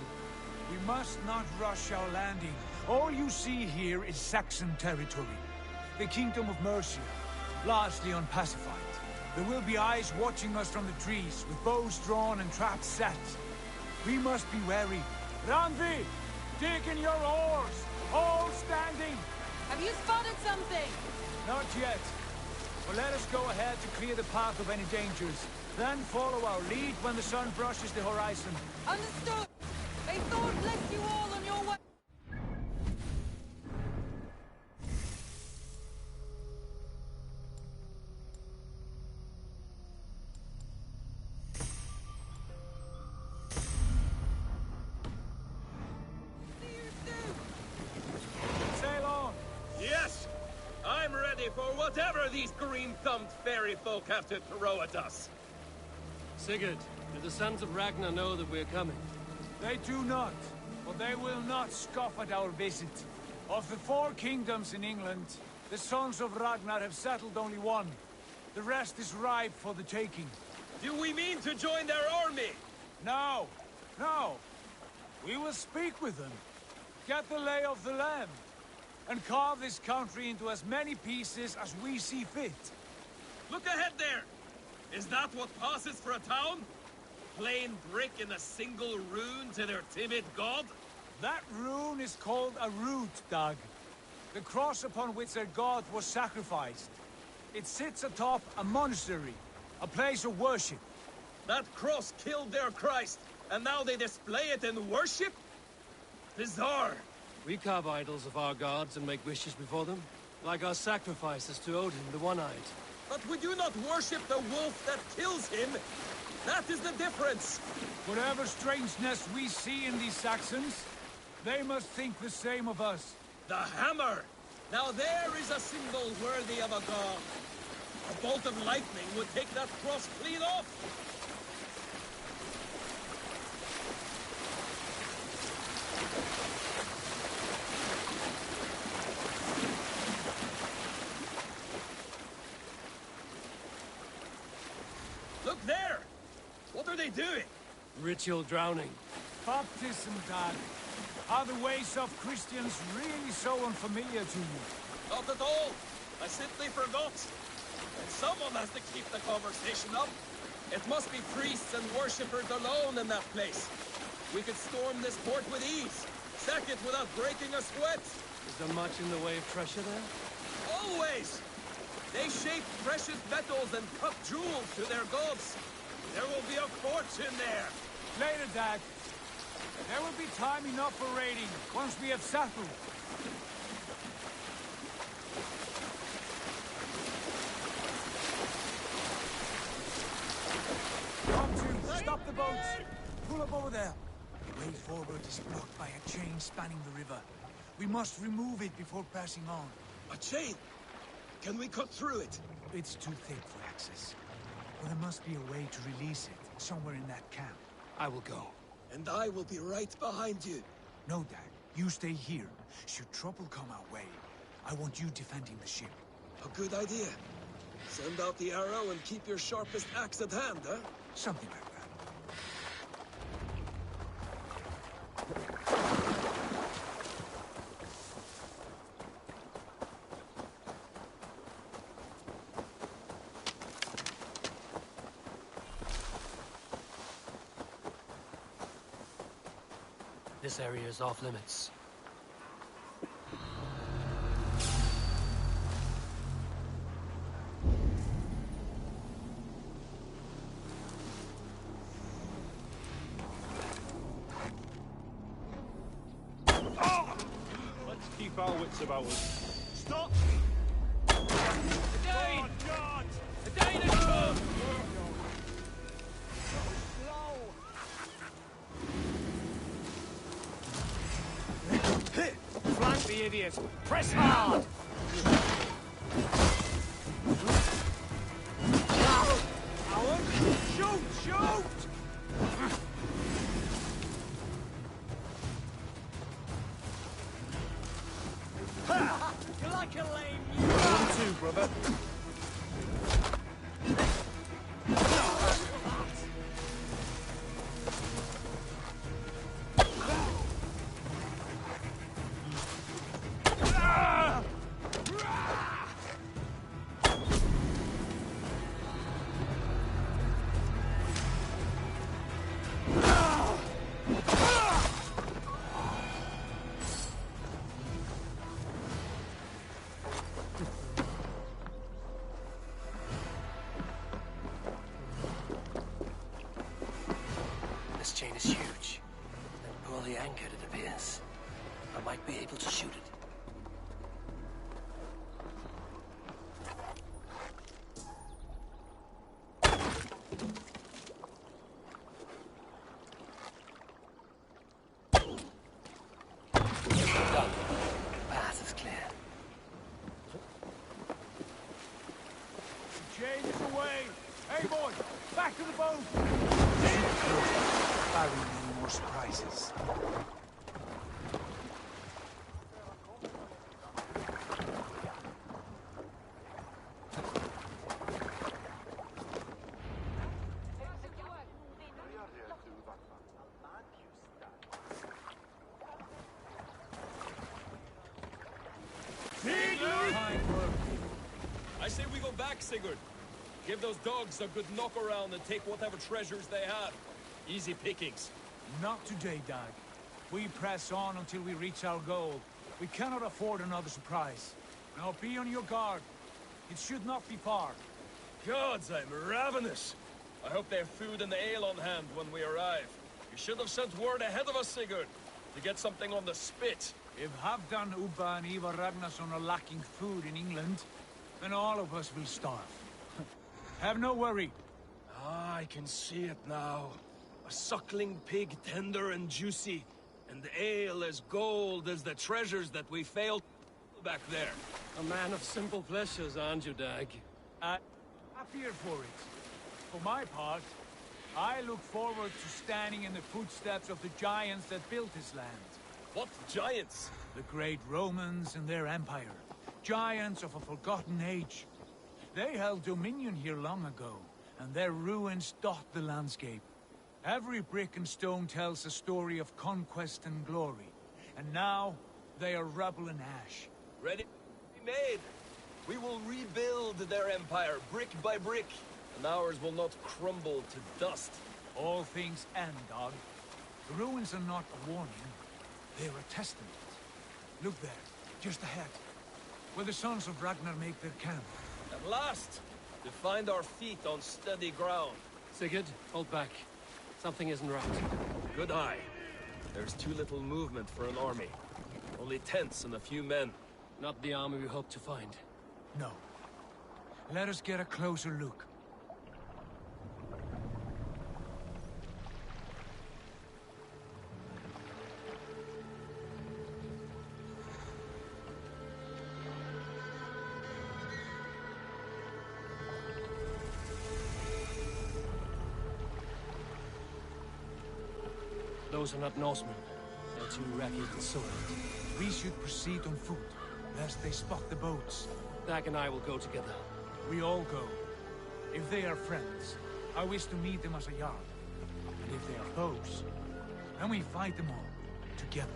We must not rush our landing. All you see here is Saxon territory. The Kingdom of Mercia, largely unpacified. There will be eyes watching us from the trees, with bows drawn and traps set. We must be wary. Randvi! Dig in your oars! All standing! Have you spotted something? Not yet. But let us go ahead to clear the path of any dangers. Then follow our lead when the sun brushes the horizon. Understood! May Thor bless you all on your way! Sail on! Yes! I'm ready for whatever these green-thumbed fairy folk have to throw at us. Sigurd, do the sons of Ragnar know that we're coming? They do not, but they will not scoff at our visit. Of the 4 kingdoms in England, the sons of Ragnar have settled only one. The rest is ripe for the taking. Do we mean to join their army? No, no. We will speak with them, get the lay of the land, and carve this country into as many pieces as we see fit. Look ahead there! Is that what passes for a town? Plain brick in a single rune to their timid god? That rune is called a root, Dag. The cross upon which their god was sacrificed. It sits atop a monastery, a place of worship. That cross killed their Christ, and now they display it in worship? Bizarre. We carve idols of our gods and make wishes before them, like our sacrifices to Odin, the One-Eyed. But we do not worship the wolf that kills him. That is the difference. Whatever strangeness we see in these Saxons, they must think the same of us. The hammer! Now there is a symbol worthy of a god. A bolt of lightning would take that cross clean off. Look there! What are they doing? Ritual drowning. Baptism, Dag. Are the ways of Christians really so unfamiliar to you? Not at all. I simply forgot. And someone has to keep the conversation up. It must be priests and worshippers alone in that place. We could storm this port with ease. Sack it without breaking a sweat. Is there much in the way of treasure there? Always! They shape precious metals and cut jewels to their gods. There will be a fortune there. Later, Dag. There will be time enough for raiding, once we have settled. Come to, stop the boats. Pull up over there. The way forward is blocked by a chain spanning the river. We must remove it before passing on. A chain? Can we cut through it? It's too thick for access. But there must be a way to release it, somewhere in that camp. I will go. And I will be right behind you. No, Dag. You stay here. Should trouble come our way, I want you defending the ship. A good idea. Send out the arrow and keep your sharpest axe at hand, huh? Something like that. This area is off limits. Let's keep our wits about us. Stop! Dane! Oh, God! The Dane has come! Flank the idiot! Press hard! Howard! Shoot! Shoot! You're like a lame One, two, brother. might be able to shoot it. Done. Path is clear. Chain is away! Hey, boy! Back to the boat! Barry, no more surprises. I say we go back, Sigurd. Give those dogs a good knock around and take whatever treasures they have. Easy pickings. Not today, Dag. We press on until we reach our goal. We cannot afford another surprise. Now be on your guard. It should not be far. Gods, I'm ravenous. I hope they have food and ale on hand when we arrive. You should have sent word ahead of us, Sigurd, to get something on the spit. If Halfdan, Ubba and Ivar Ragnarsson are lacking food in England, then all of us will starve. Have no worry. Ah, I can see it now. A suckling pig, tender and juicy, and ale as gold as the treasures that we failed back there. A man of simple pleasures, aren't you, Dag? Happier for it. For my part, I look forward to standing in the footsteps of the giants that built this land. What giants? The great Romans and their empire. Giants of a forgotten age. They held dominion here long ago, and their ruins dot the landscape. Every brick and stone tells a story of conquest and glory. And now, they are rubble and ash. Ready to be made. We will rebuild their empire brick by brick, and ours will not crumble to dust. All things end, Dog. The ruins are not a warning. They're a testament. Look there, just ahead, where the sons of Ragnar make their camp. At last, to find our feet on steady ground. Sigurd, hold back. Something isn't right. Good eye. There's too little movement for an army. Only tents and a few men. Not the army we hoped to find. No. Let us get a closer look. Those are not Norsemen. They're too ragged and soiled. We should proceed on foot, lest they spot the boats. Dag and I will go together. We all go. If they are friends, I wish to meet them as a Jarl. And if they are foes, then we fight them all, together.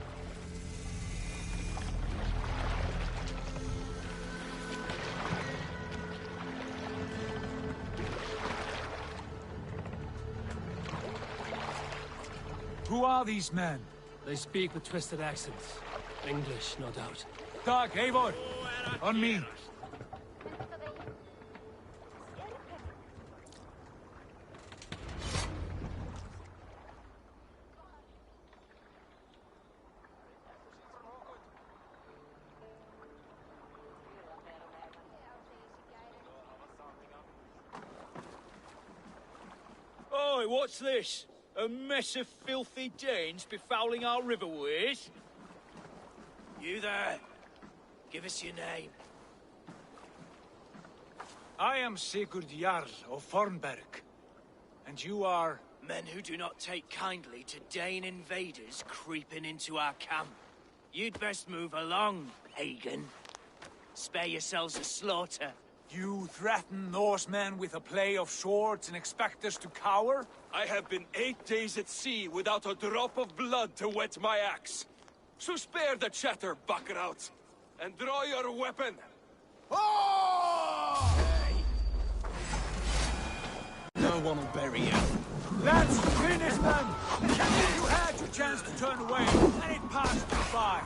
Who are these men? They speak with twisted accents. English, no doubt. Dag, Eivor! On me! Oi, what's this? A mess of filthy Danes befouling our riverways? You there? Give us your name. I am Sigurd Jarl of Fornberg. And you are? Men who do not take kindly to Dane invaders creeping into our camp. You'd best move along, pagan. Spare yourselves a slaughter. You threaten Norsemen with a play of swords and expect us to cower? I have been 8 days at sea without a drop of blood to wet my axe. So spare the chatter, buckraut, and draw your weapon. Oh! No one will bury you. Let's finish them! You had your chance to turn away, and it passed you by.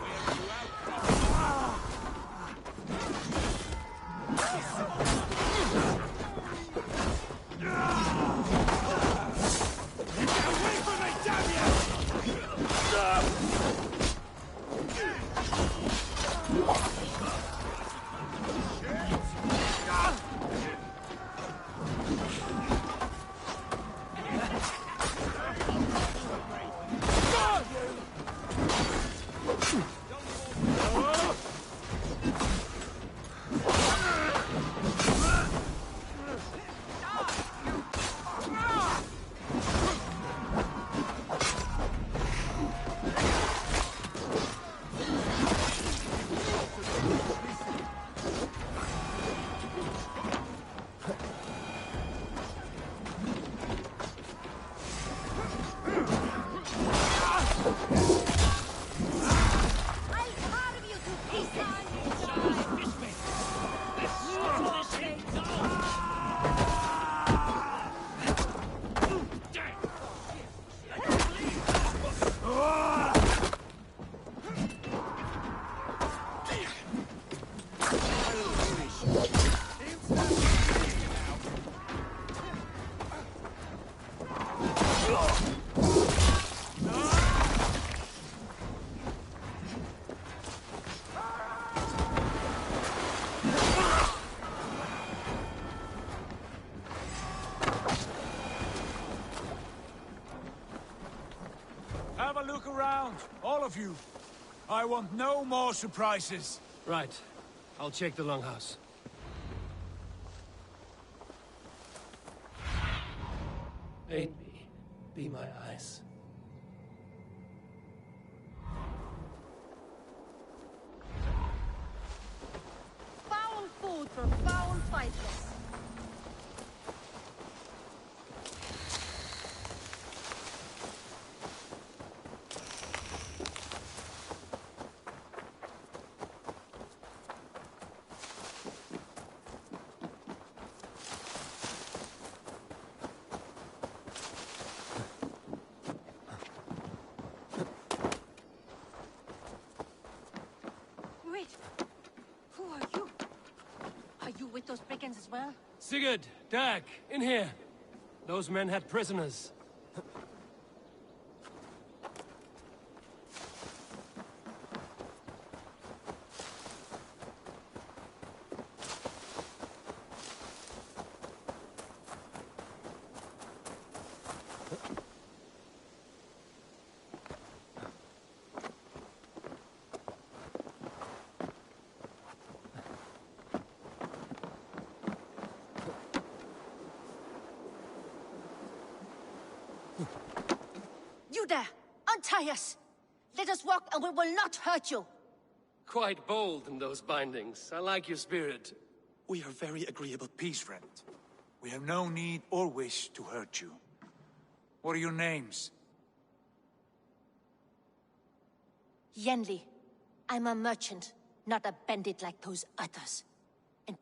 of you! I want no more surprises! Right. I'll check the longhouse. Aid me. Be my eyes. Foul food for foul fighters. Wait. Who are you? Are you with those brigands as well? Sigurd! Dag! In here! Those men had prisoners. You there! Untie us! Let us walk and we will not hurt you! Quite bold in those bindings. I like your spirit. We are very agreeable. Peace, friend. We have no need or wish to hurt you. What are your names? Yenli. I'm a merchant, not a bandit like those others.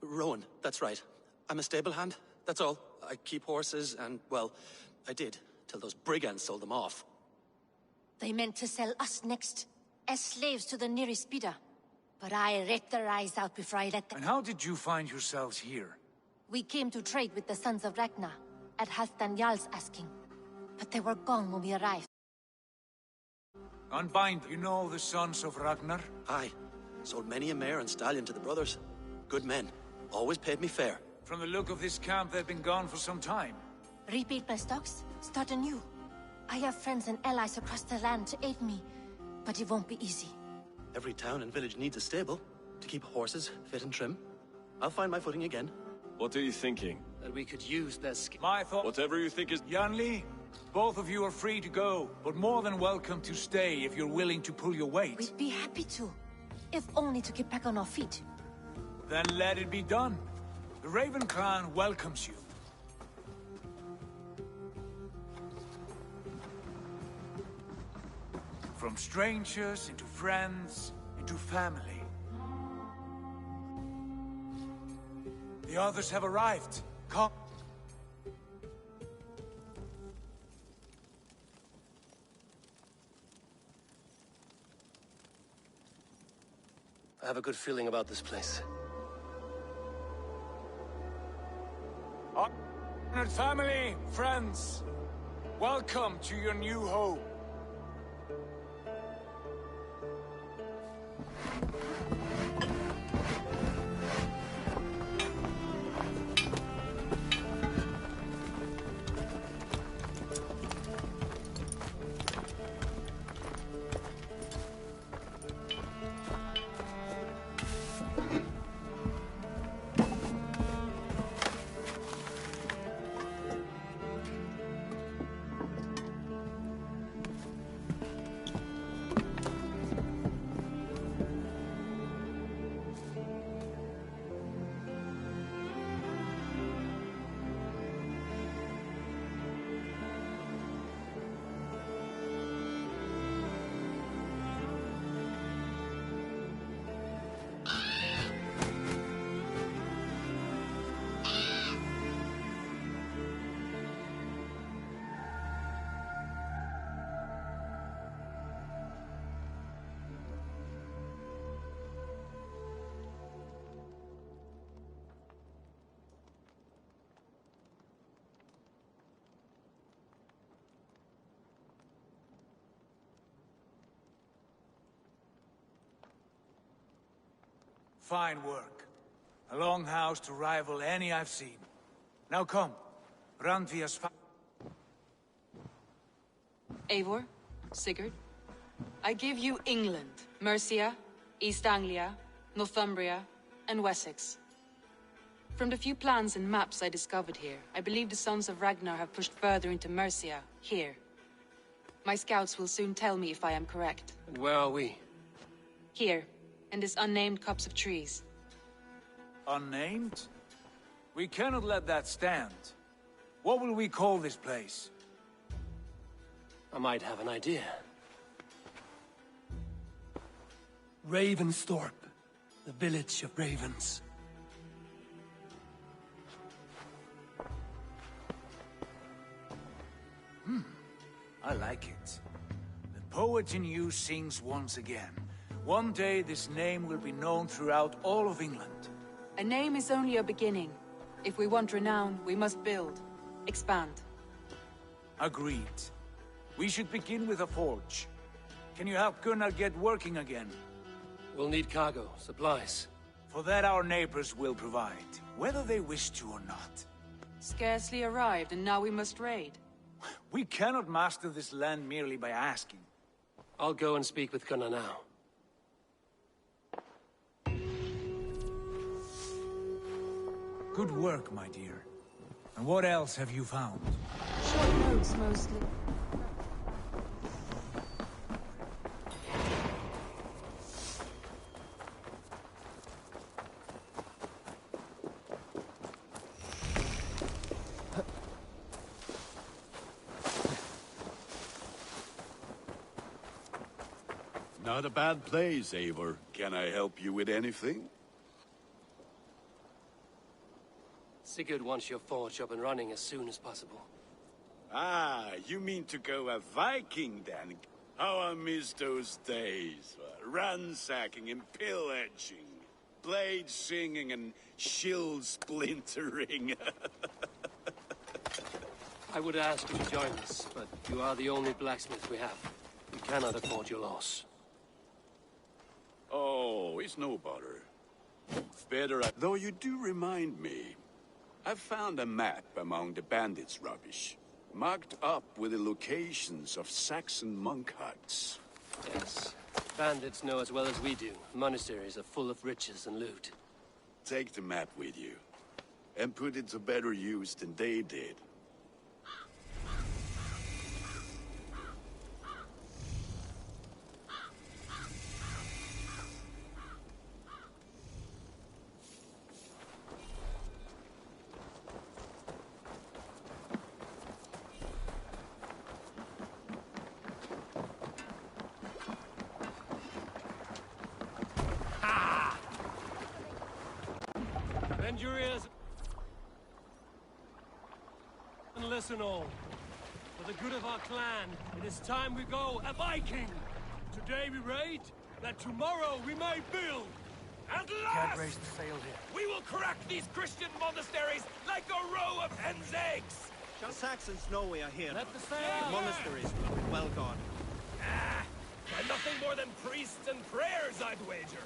Rowan, that's right. I'm a stable hand, that's all. I keep horses and, well, I did, till those brigands sold them off. They meant to sell us next, as slaves to the nearest bidder. But I ripped their eyes out before I let them— And how did you find yourselves here? We came to trade with the Sons of Ragnar, at Halfdan Jarl's asking. But they were gone when we arrived. Unbind, you know the Sons of Ragnar? Aye. Sold many a mare and stallion to the brothers. Good men. Always paid me fair. From the look of this camp, they've been gone for some time. Rebuild my stocks, start anew. I have friends and allies across the land to aid me, but it won't be easy. Every town and village needs a stable to keep horses fit and trim. I'll find my footing again. What are you thinking? That we could use their skill. My thought— Whatever you think is— Yanli, both of you are free to go, but more than welcome to stay if you're willing to pull your weight. We'd be happy to, if only to get back on our feet. Then let it be done. The Raven Clan welcomes you. From strangers, into friends, into family. The others have arrived. Come. I have a good feeling about this place. Honored family, friends, welcome to your new home. Fine work. A longhouse to rival any I've seen. Now come, Randvia's Eivor, Sigurd, I give you England, Mercia, East Anglia, Northumbria, and Wessex. From the few plans and maps I discovered here, I believe the Sons of Ragnar have pushed further into Mercia, here. My scouts will soon tell me if I am correct. And where are we? Here, in this unnamed copse of trees. Unnamed? We cannot let that stand. What will we call this place? I might have an idea. Ravensthorpe, the village of ravens. I like it. The poet in you sings once again. One day this name will be known throughout all of England. A name is only a beginning. If we want renown, we must build. Expand. Agreed. We should begin with a forge. Can you help Gunnar get working again? We'll need cargo, supplies. For that our neighbors will provide, whether they wish to or not. Scarcely arrived, and now we must raid. We cannot master this land merely by asking. I'll go and speak with Gunnar now. Good work, my dear. And what else have you found? Short notes, mostly. Not a bad place, Eivor. Can I help you with anything? Sigurd wants your forge up and running as soon as possible. Ah, you mean to go a Viking then? How I miss those days. Ransacking and pillaging. Blade singing and shield splintering. I would ask you to join us, but you are the only blacksmith we have. We cannot afford your loss. Oh, it's no bother. Better, though you do remind me. I've found a map among the bandits' rubbish, marked up with the locations of Saxon monk huts. Yes. Bandits know as well as we do. Monasteries are full of riches and loot. Take the map with you, and put it to better use than they did. Bend your ears and listen all. For the good of our clan, it is time we go a Viking. Today we raid, that tomorrow we may build. At Can't last, raise the sail here. we will crack these Christian monasteries like a row of hen's eggs. Shall Saxons know we are here? Let the sail The monasteries will be well guarded. By nothing more than priests and prayers, I'd wager.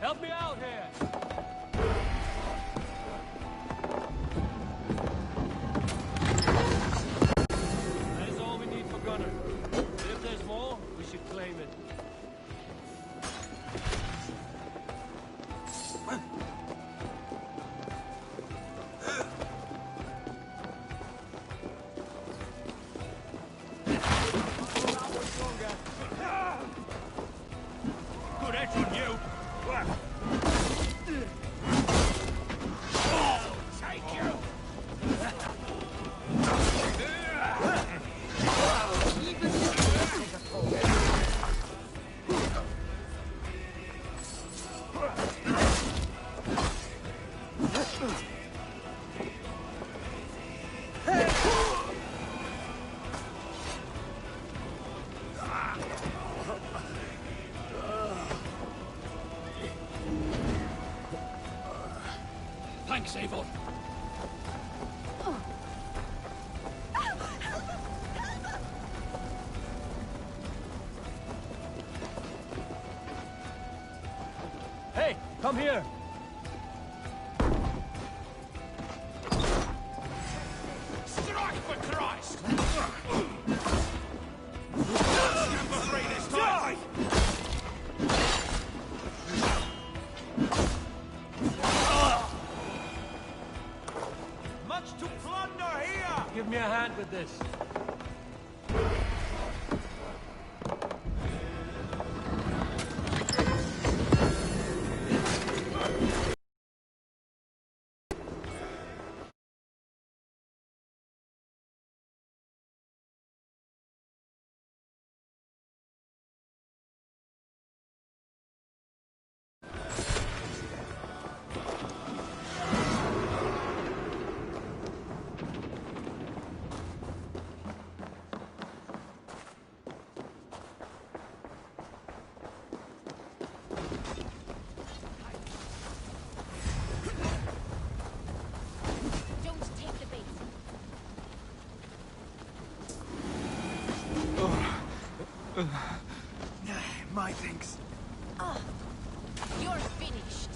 Help me out here! That is all we need for Gunner. If there's more, we should claim it. Good edge on you! Take you! Thanks, Eivor. Hey, come here! Strike for Christ! Stand for free this time! Much to plunder here! Give me a hand with this. My thanks. You're finished.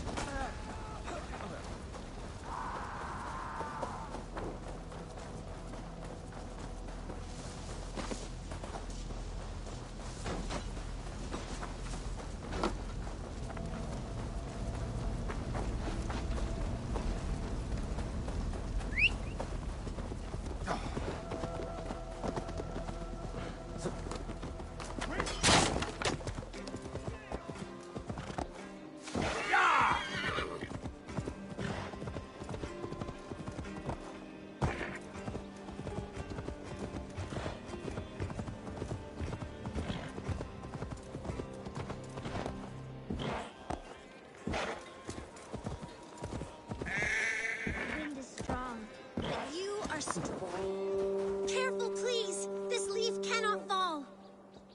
Careful, please! This leaf cannot fall!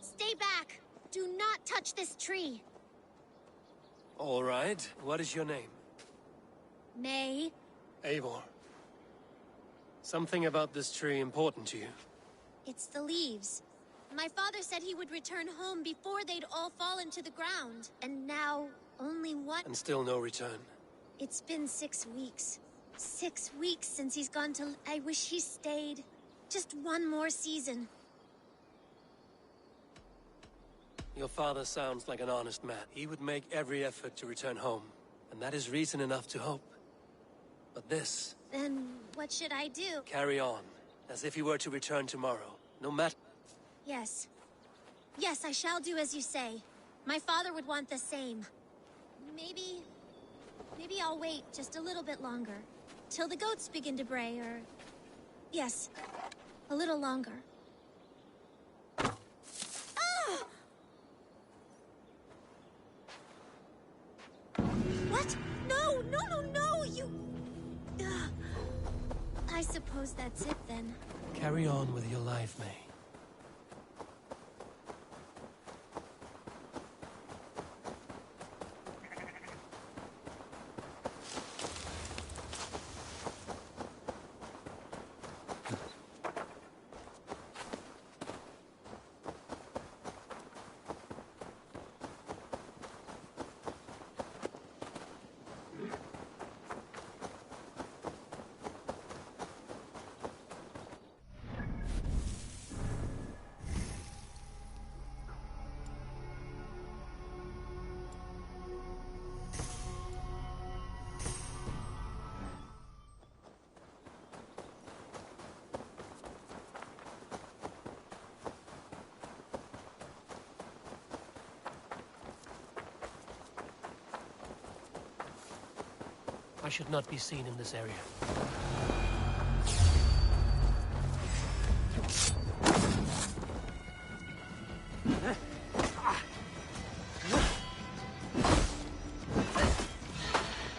Stay back! Do not touch this tree! All right. What is your name? May. Eivor. Something about this tree important to you? It's the leaves. My father said he would return home before they'd all fallen to the ground. And now, only one... And still no return. It's been 6 weeks. 6 weeks since he's gone to... I wish he stayed. Just one more season. Your father sounds like an honest man. He would make every effort to return home. And that is reason enough to hope. But this... Then what should I do? Carry on, as if he were to return tomorrow. No matter... Yes. Yes, I shall do as you say. My father would want the same. Maybe I'll wait just a little bit longer. Till the goats begin to bray, or... Yes, a little longer. Ah! What? No, no, no, no, you... Ugh. I suppose that's it, then. Carry on with your life, May. I should not be seen in this area.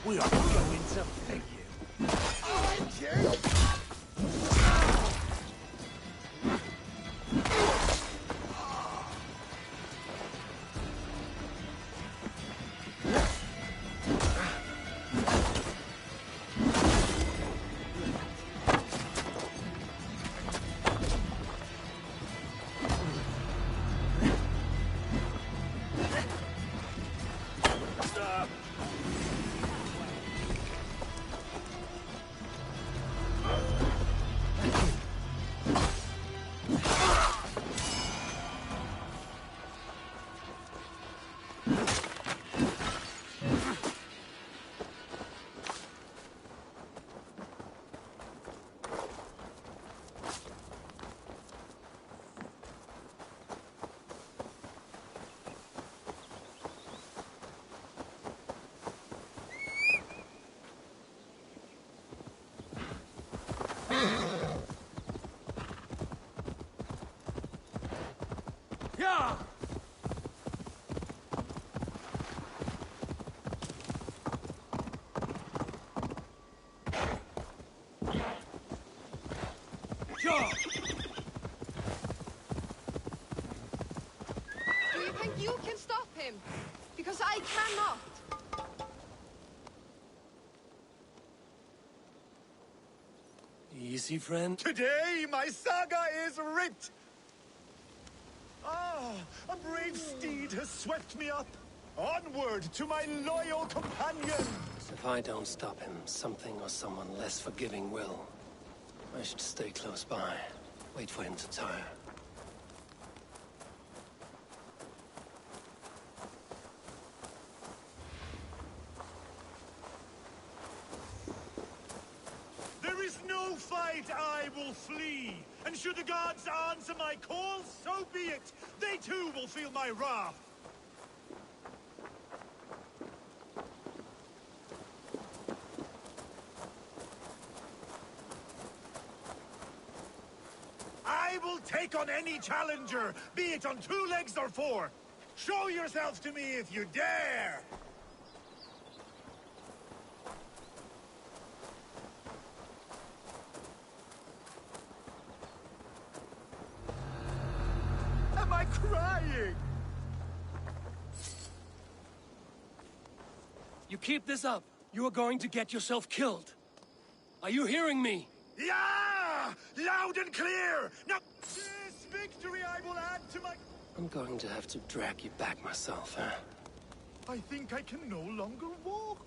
We are going to pay you. Thank you! Yeah! Yeah! Do you think you can stop him? Because I cannot. Easy, friend. Today, my saga is writ! Ah, a brave steed has swept me up. Onward to my loyal companions! If I don't stop him, something or someone less forgiving will. I should stay close by. Wait for him to tire. There is no fight I will flee. And should the gods answer my call, so be it. They too will feel my wrath. I will take on any challenger, be it on 2 legs or 4. Show yourself to me if you dare! Am I crying? You keep this up, you are going to get yourself killed. Are you hearing me? Yeah! Loud and clear! Now, dismiss! victory I will add to my... I'm going to have to drag you back myself, huh? I think I can no longer walk.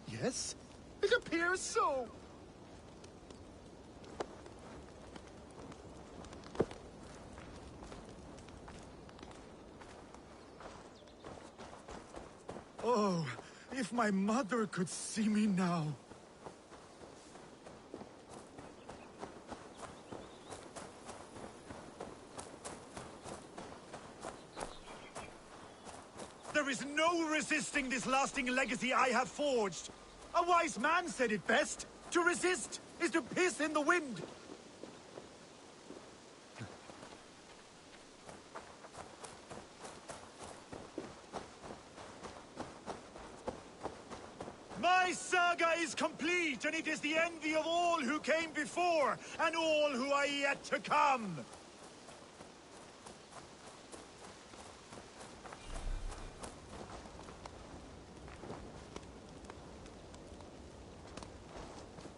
Yes, it appears so. Oh, if my mother could see me now. There is no resisting this lasting legacy I have forged. A wise man said it best. To resist is to piss in the wind. My saga is complete, and it is the envy of all who came before, and all who are yet to come.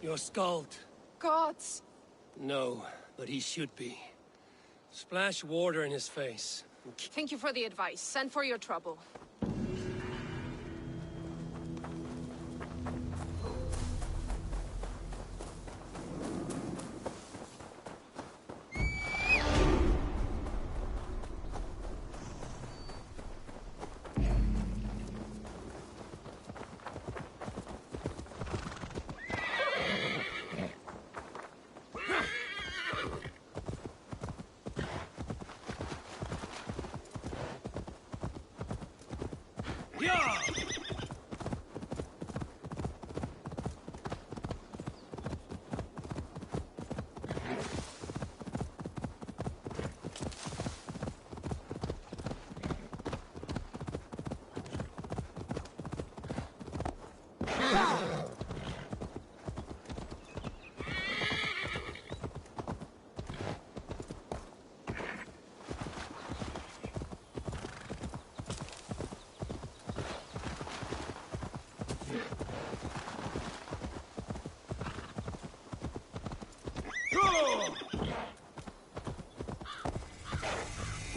You're Skald. Gods! No, but he should be. Splash water in his face. Thank you for the advice, and for your trouble.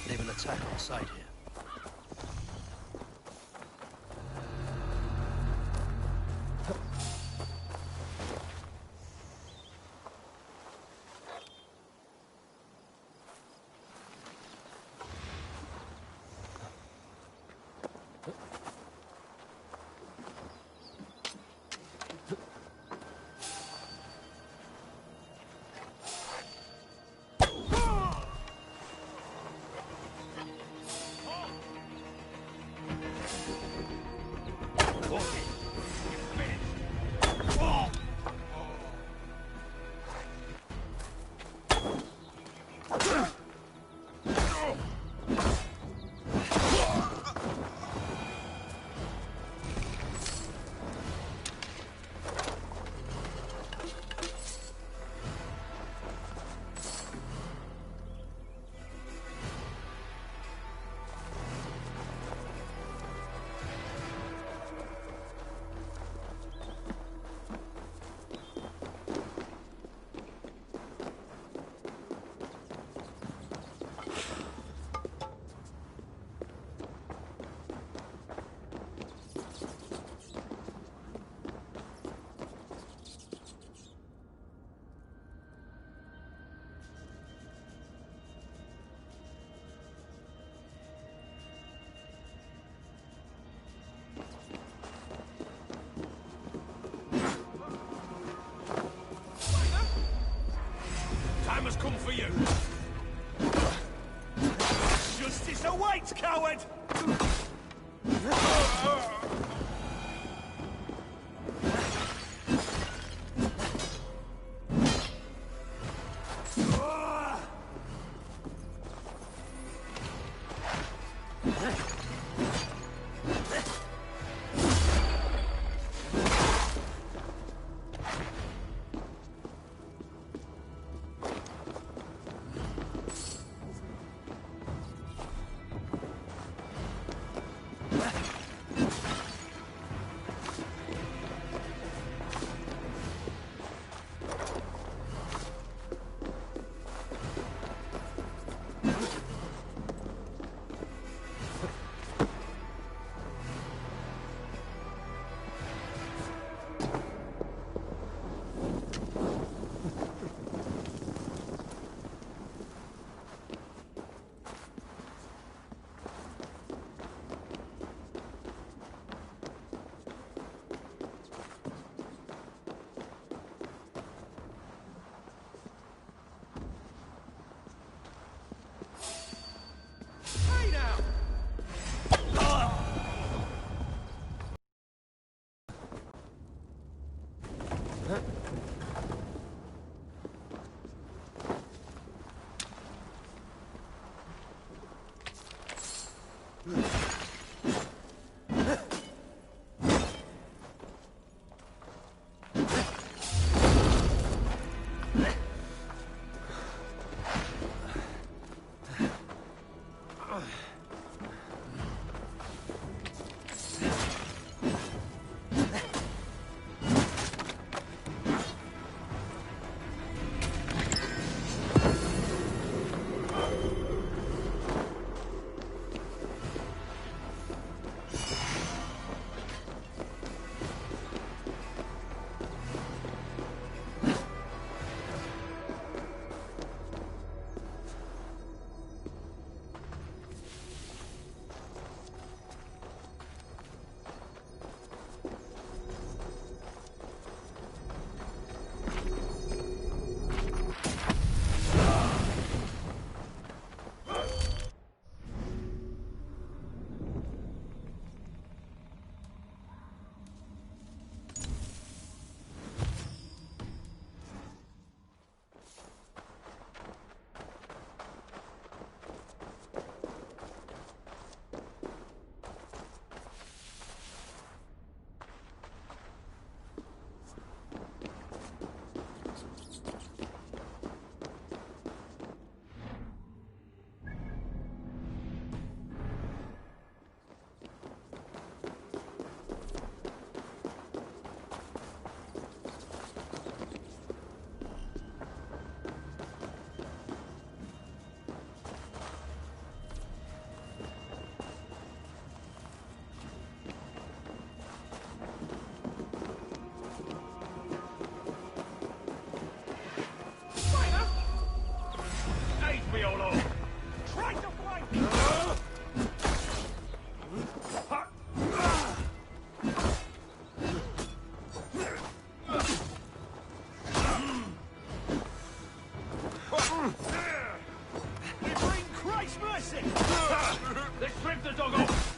They will attack on sight here. Time has come for you. Justice awaits, coward! sick! Let's strip the dog off!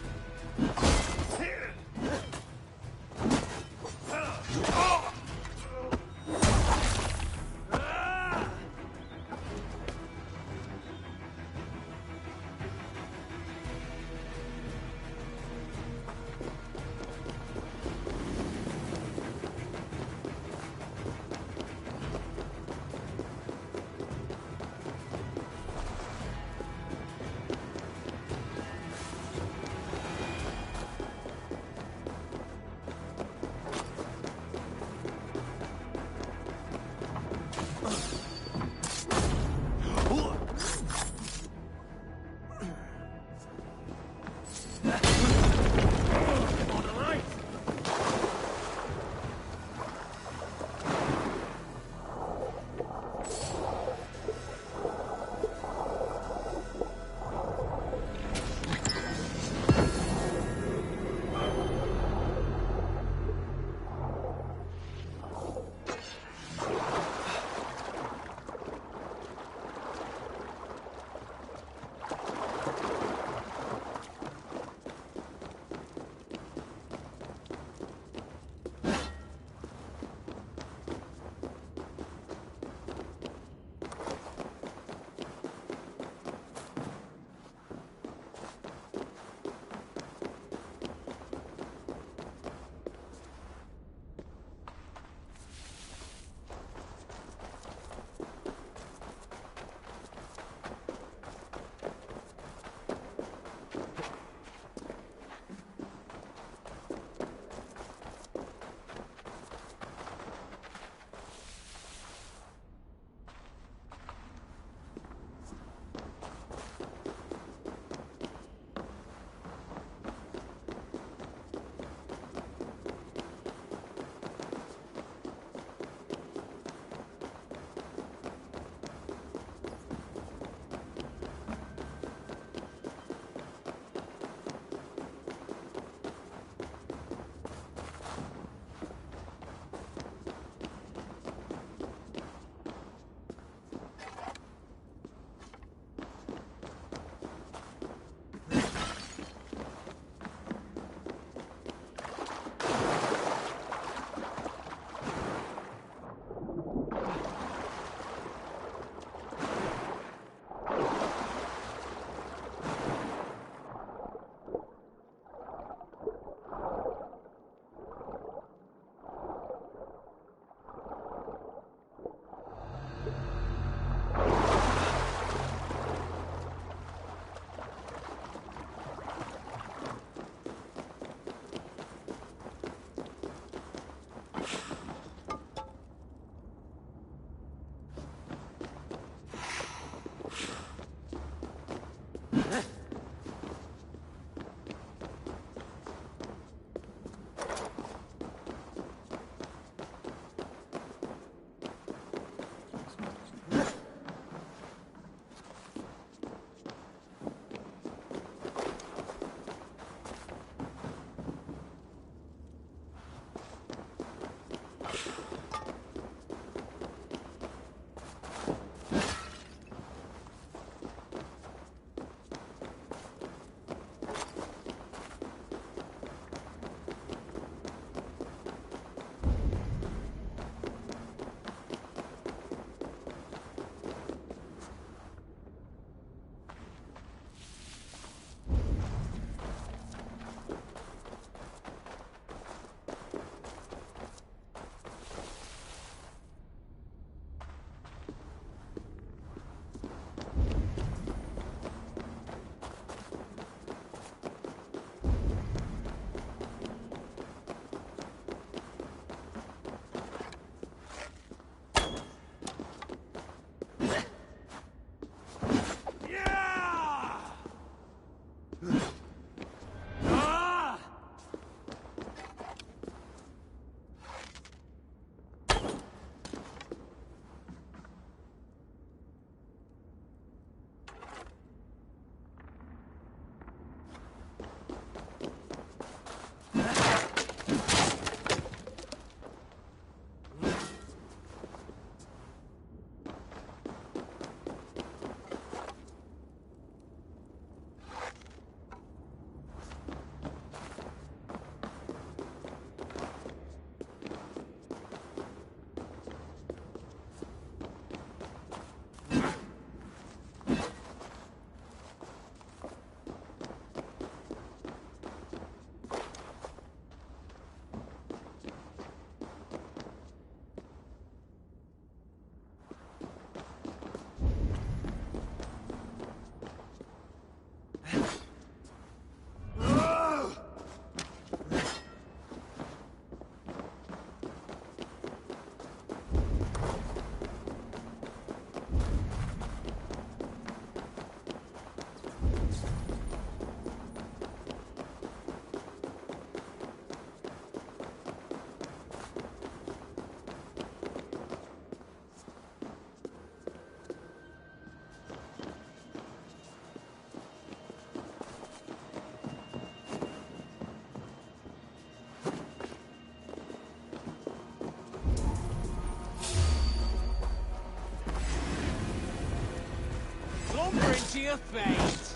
your fate!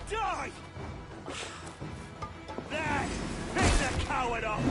Die! There! Pick the coward up!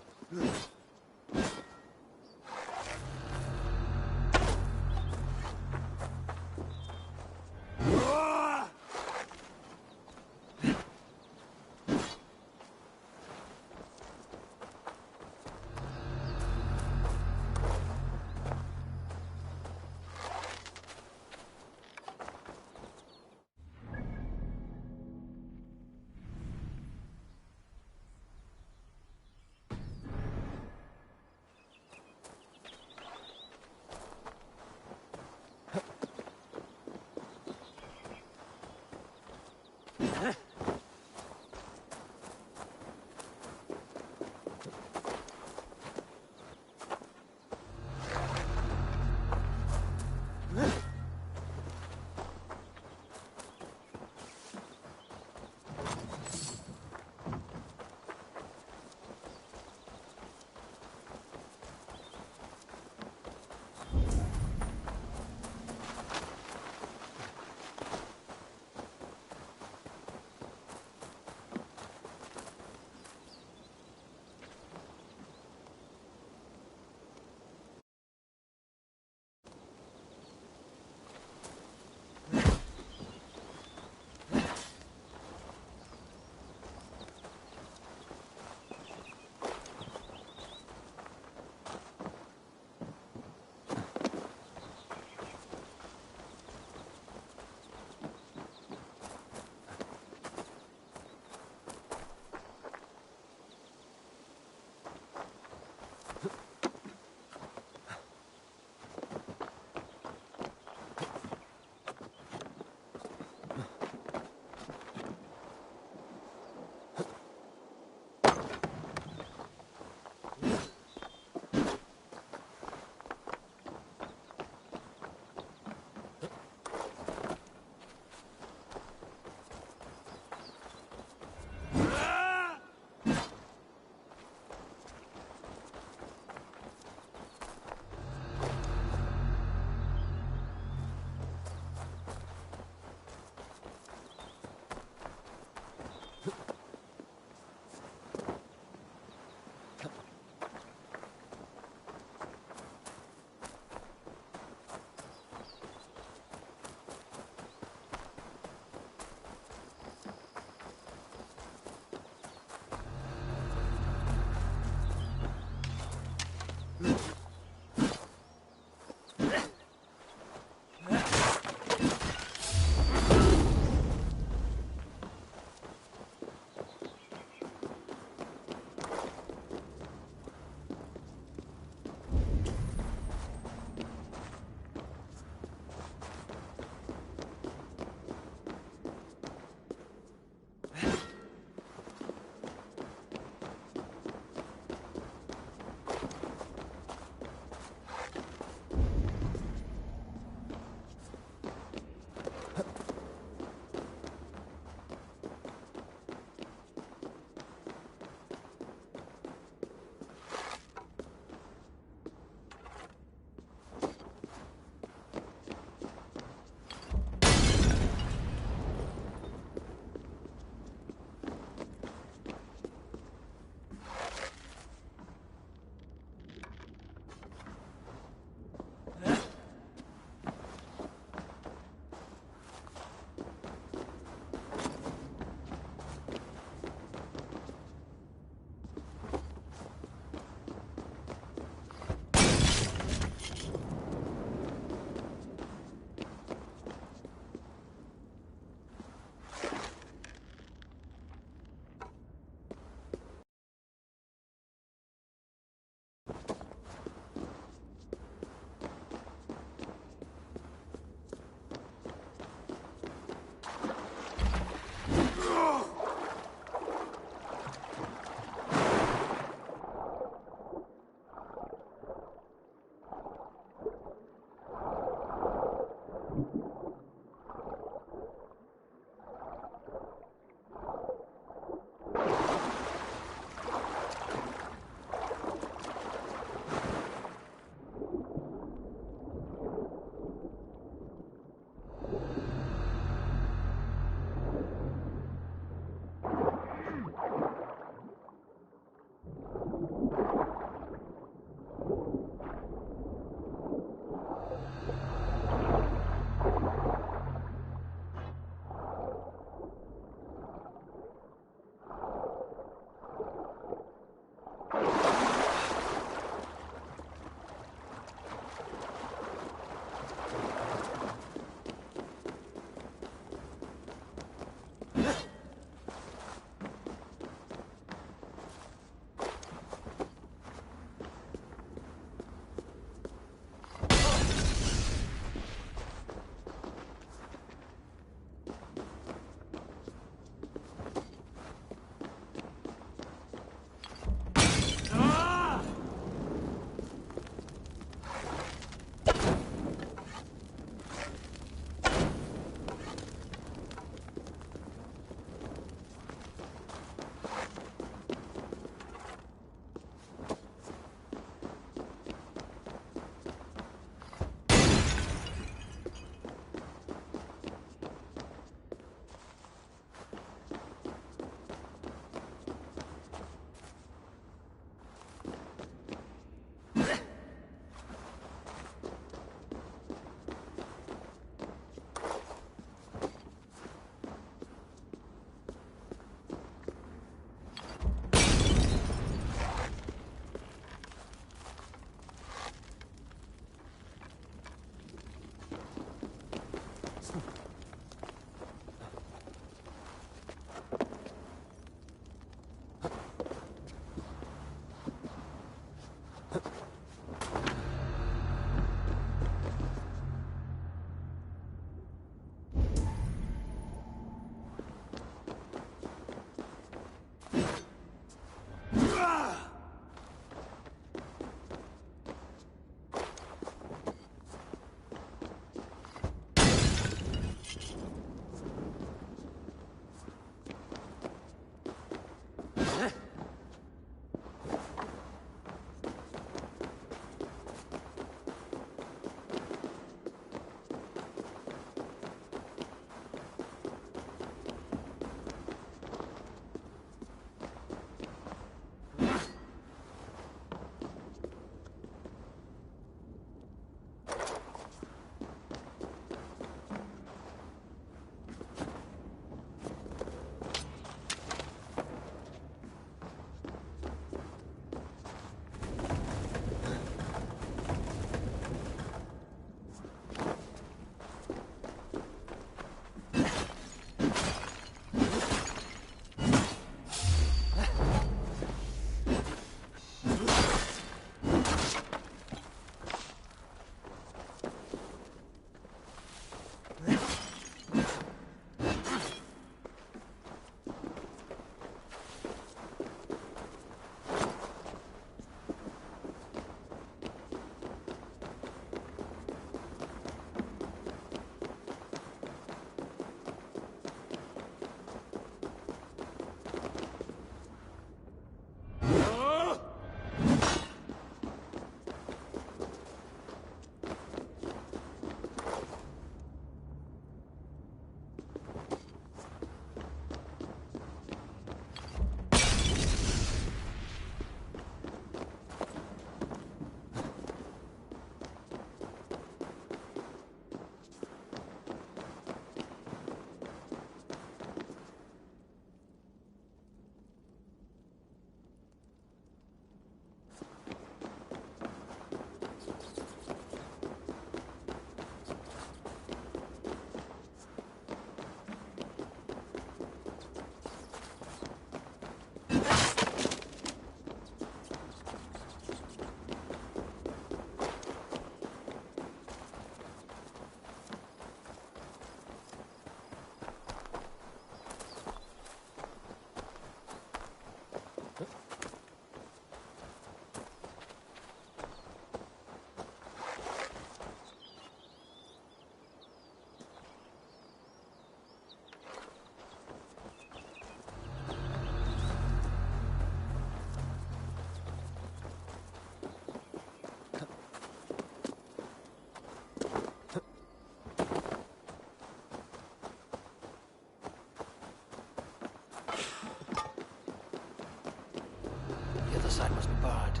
side must be barred.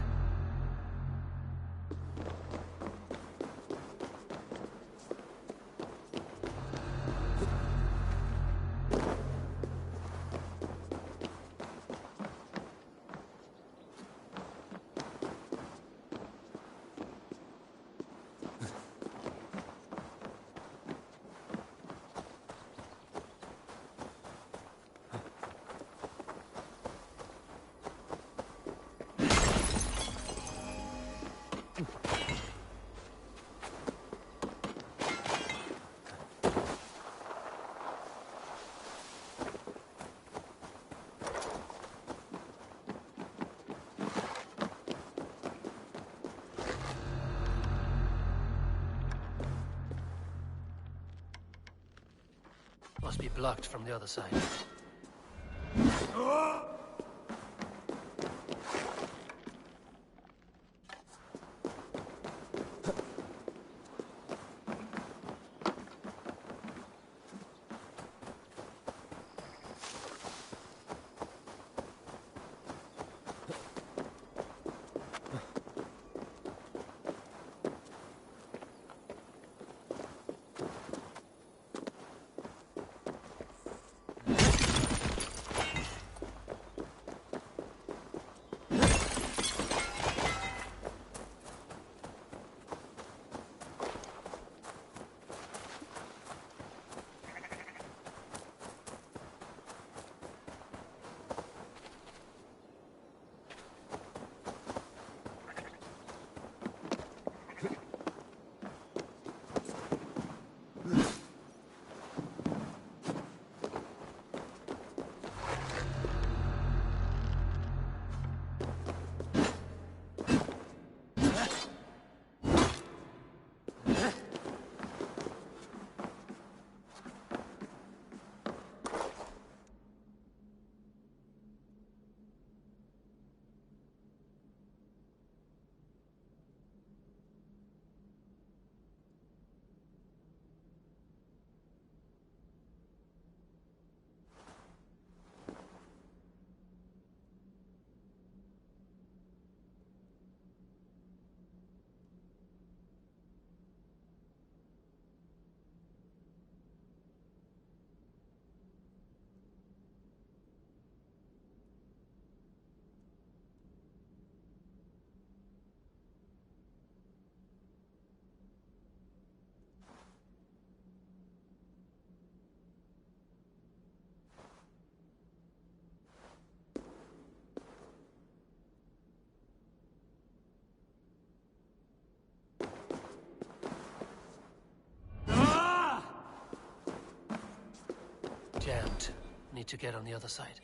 Must be blocked from the other side. Jammed. Need to get on the other side.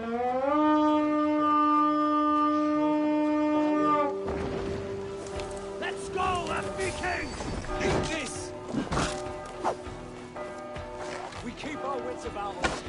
Let's go, Viking! Eat this! We keep our wits about us.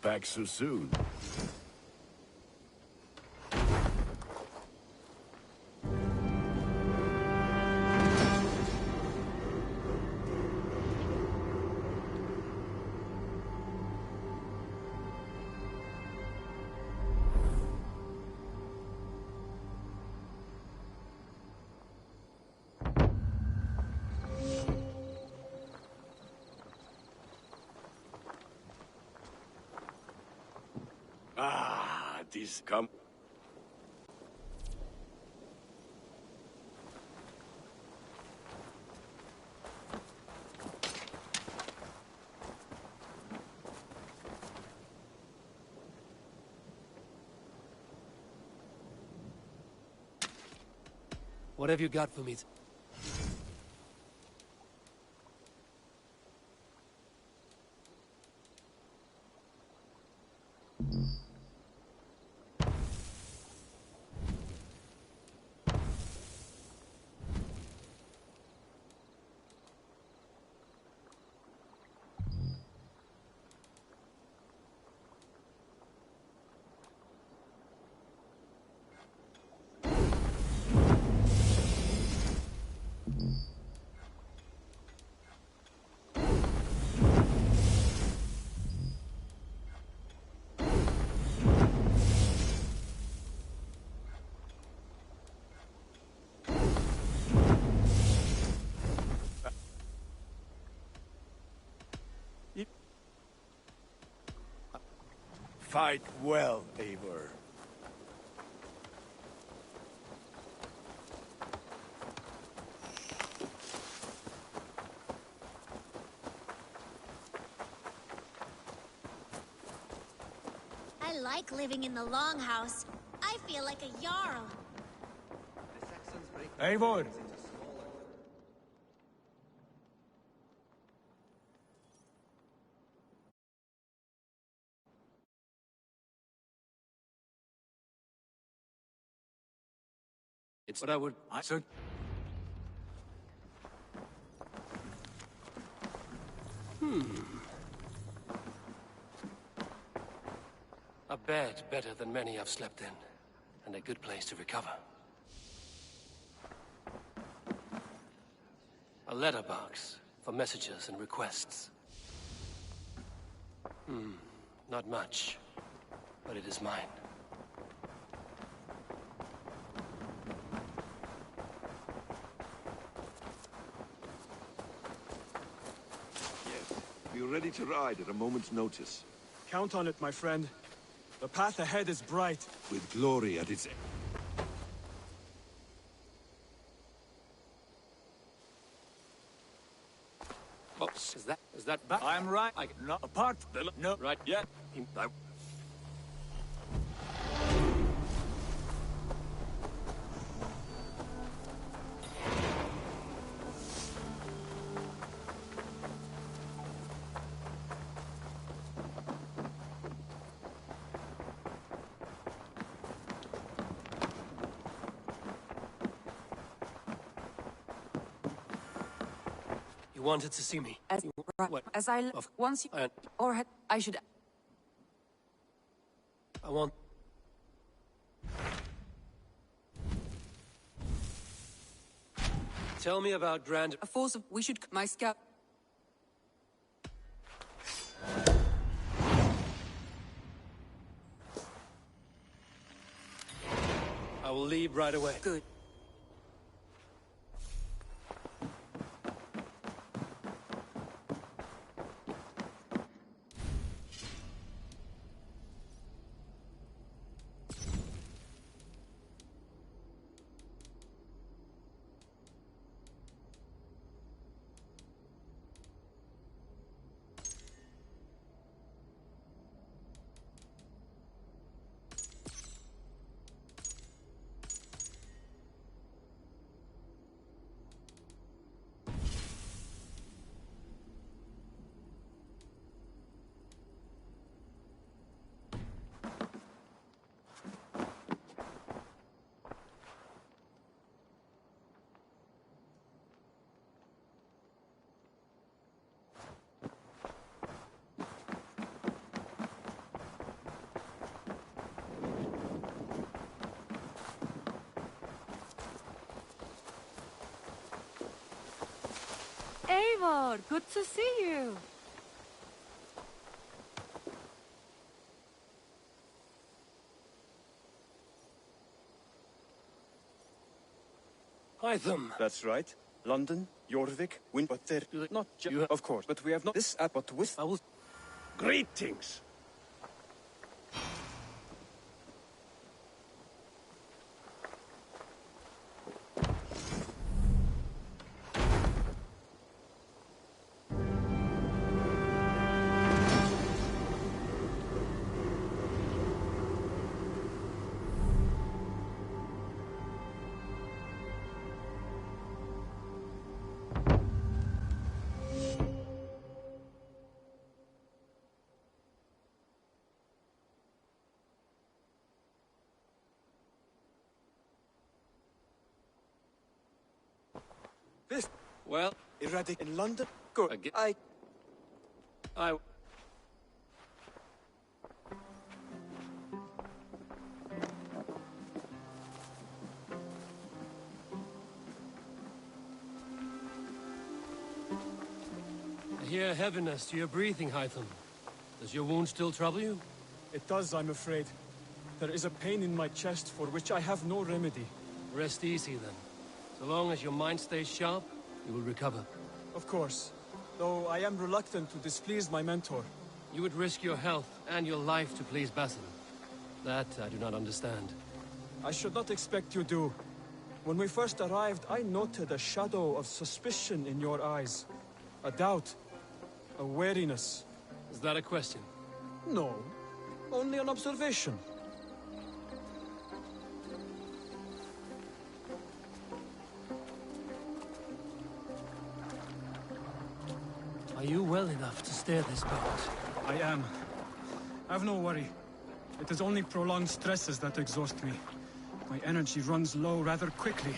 Back so soon. Ah, this come. What have you got for me? Fight well, Eivor. I like living in the Longhouse. I feel like a Jarl. Eivor! It's what I would... A bed better than many I've slept in, and a good place to recover. A letterbox for messages and requests. Not much, but it is mine. Yes. Be ready to ride at a moment's notice. Count on it, my friend. The path ahead is bright. With glory at its end. Oops, is that back? I'm right. No, apart. No, Right, yeah. You wanted to see me. As I once you or had I should. I want... Tell me about Grand... A force of we should my scout. I will leave right away. Good. Eivor, good to see you. Hytham. That's right. London, Jorvik, but they're not just... Of course, but we have not this but with... I will... Greetings! This... Well... Erratic in London? Go. I... I hear heaviness to your breathing, Hytham. Does your wound still trouble you? It does, I'm afraid. There is a pain in my chest for which I have no remedy. Rest easy, then. So long as your mind stays sharp, you will recover. Of course. Though I am reluctant to displease my mentor. You would risk your health and your life to please Basim. That I do not understand. I should not expect you do. When we first arrived, I noted a shadow of suspicion in your eyes. A doubt. A wariness. Is that a question? No. Only an observation. Are you well enough to steer this boat? I am. Have no worry. It is only prolonged stresses that exhaust me. My energy runs low rather quickly.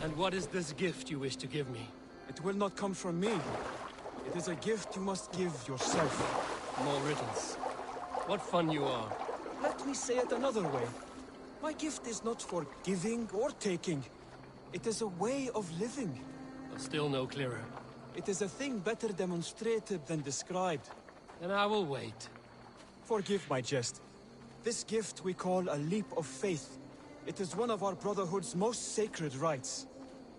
And what is this gift you wish to give me? It will not come from me. It is a gift you must give yourself. More riddles. What fun you are. Let me say it another way. My gift is not for giving or taking. It is a way of living. Still no clearer. It is a thing better demonstrated than described. Then I will wait. Forgive my jest. This gift we call a leap of faith. It is one of our Brotherhood's most sacred rites.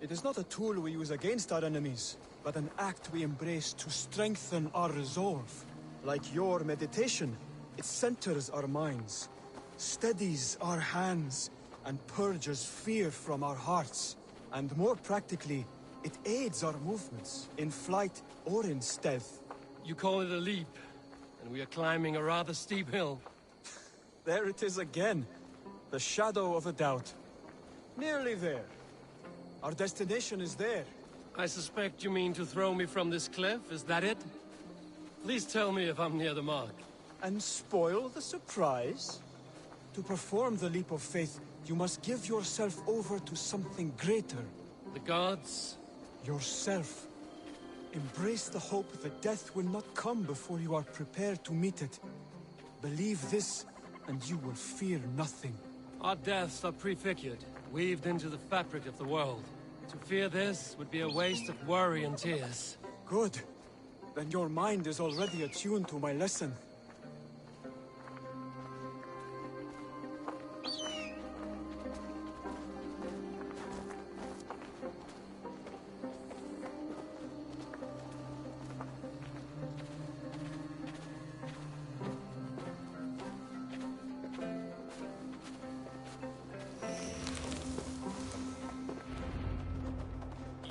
It is not a tool we use against our enemies, but an act we embrace to strengthen our resolve. Like your meditation, it centers our minds, steadies our hands, and purges fear from our hearts. And more practically, it aids our movements, in flight or in stealth. You call it a leap, and we are climbing a rather steep hill. There it is again. The shadow of a doubt. Nearly there. Our destination is there. I suspect you mean to throw me from this cliff, is that it? Please tell me if I'm near the mark. And spoil the surprise? To perform the leap of faith, you must give yourself over to something greater. The gods? Yourself. Embrace the hope that death will not come before you are prepared to meet it. Believe this, and you will fear nothing. Our deaths are prefigured, weaved into the fabric of the world. To fear this would be a waste of worry and tears. Good. Then your mind is already attuned to my lesson.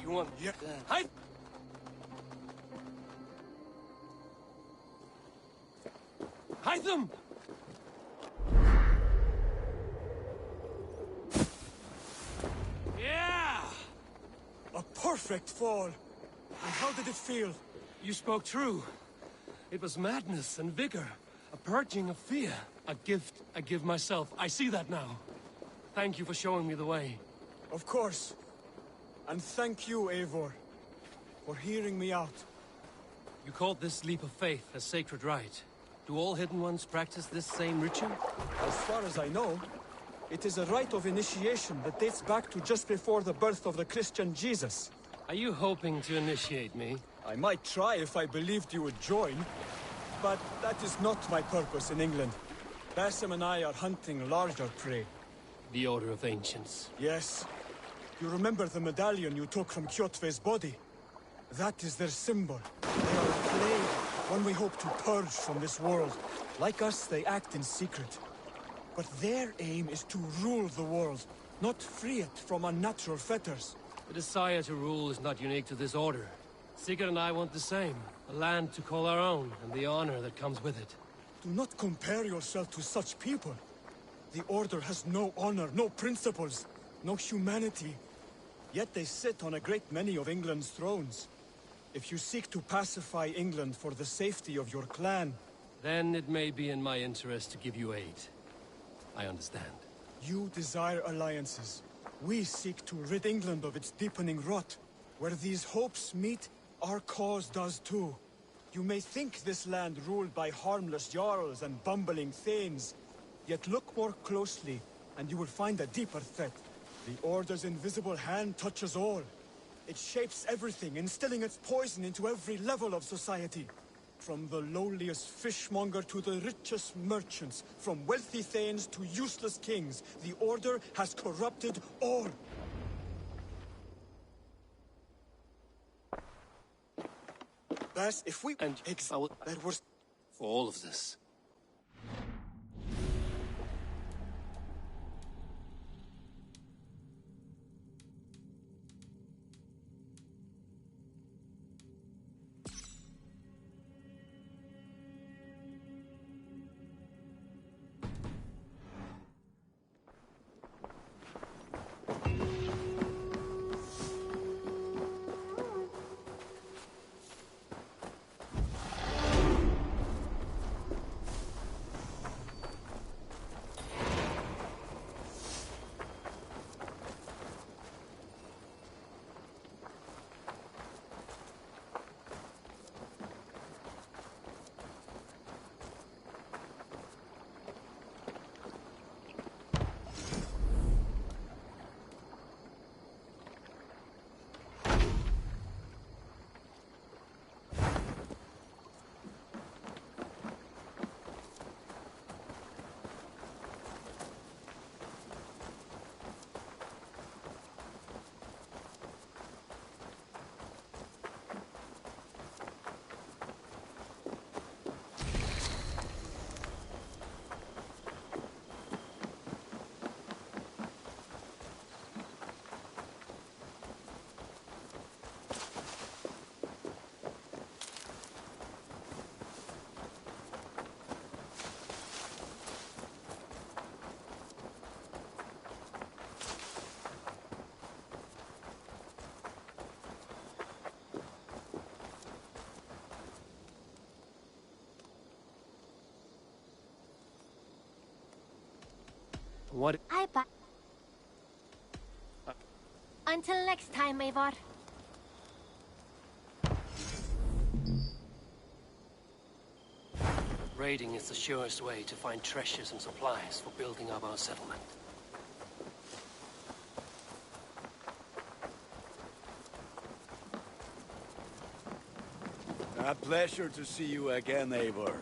You want... Yeah. Hide! Hide them! Yeah! A perfect fall! And how did it feel? You spoke true. It was madness and vigor. A purging of fear. A gift I give myself. I see that now. Thank you for showing me the way. Of course. And thank you, Eivor, for hearing me out. You called this leap of faith a sacred rite. Do all Hidden Ones practice this same ritual? As far as I know, it is a rite of initiation that dates back to just before the birth of the Christian Jesus. Are you hoping to initiate me? I might try if I believed you would join, but that is not my purpose in England. Basim and I are hunting larger prey. The Order of Ancients. Yes. You remember the medallion you took from Kjotve's body? That is their symbol. They are a plague, one we hope to purge from this world. Like us, they act in secret. But their aim is to rule the world, not free it from unnatural fetters. The desire to rule is not unique to this order. Sigurd and I want the same. A land to call our own, and the honor that comes with it. Do not compare yourself to such people. The Order has no honor, no principles, no humanity. Yet they sit on a great many of England's thrones. If you seek to pacify England for the safety of your clan... Then it may be in my interest to give you aid. I understand. You desire alliances. We seek to rid England of its deepening rot. Where these hopes meet, our cause does too. You may think this land ruled by harmless jarls and bumbling thanes. Yet look more closely, and you will find a deeper threat. The Order's invisible hand touches all. It shapes everything, instilling its poison into every level of society. From the lowliest fishmonger to the richest merchants, from wealthy thanes to useless kings, the Order has corrupted all. Bas, if we... And that was... For all of this. What? Until next time, Eivor. Raiding is the surest way to find treasures and supplies for building up our settlement. A pleasure to see you again, Eivor.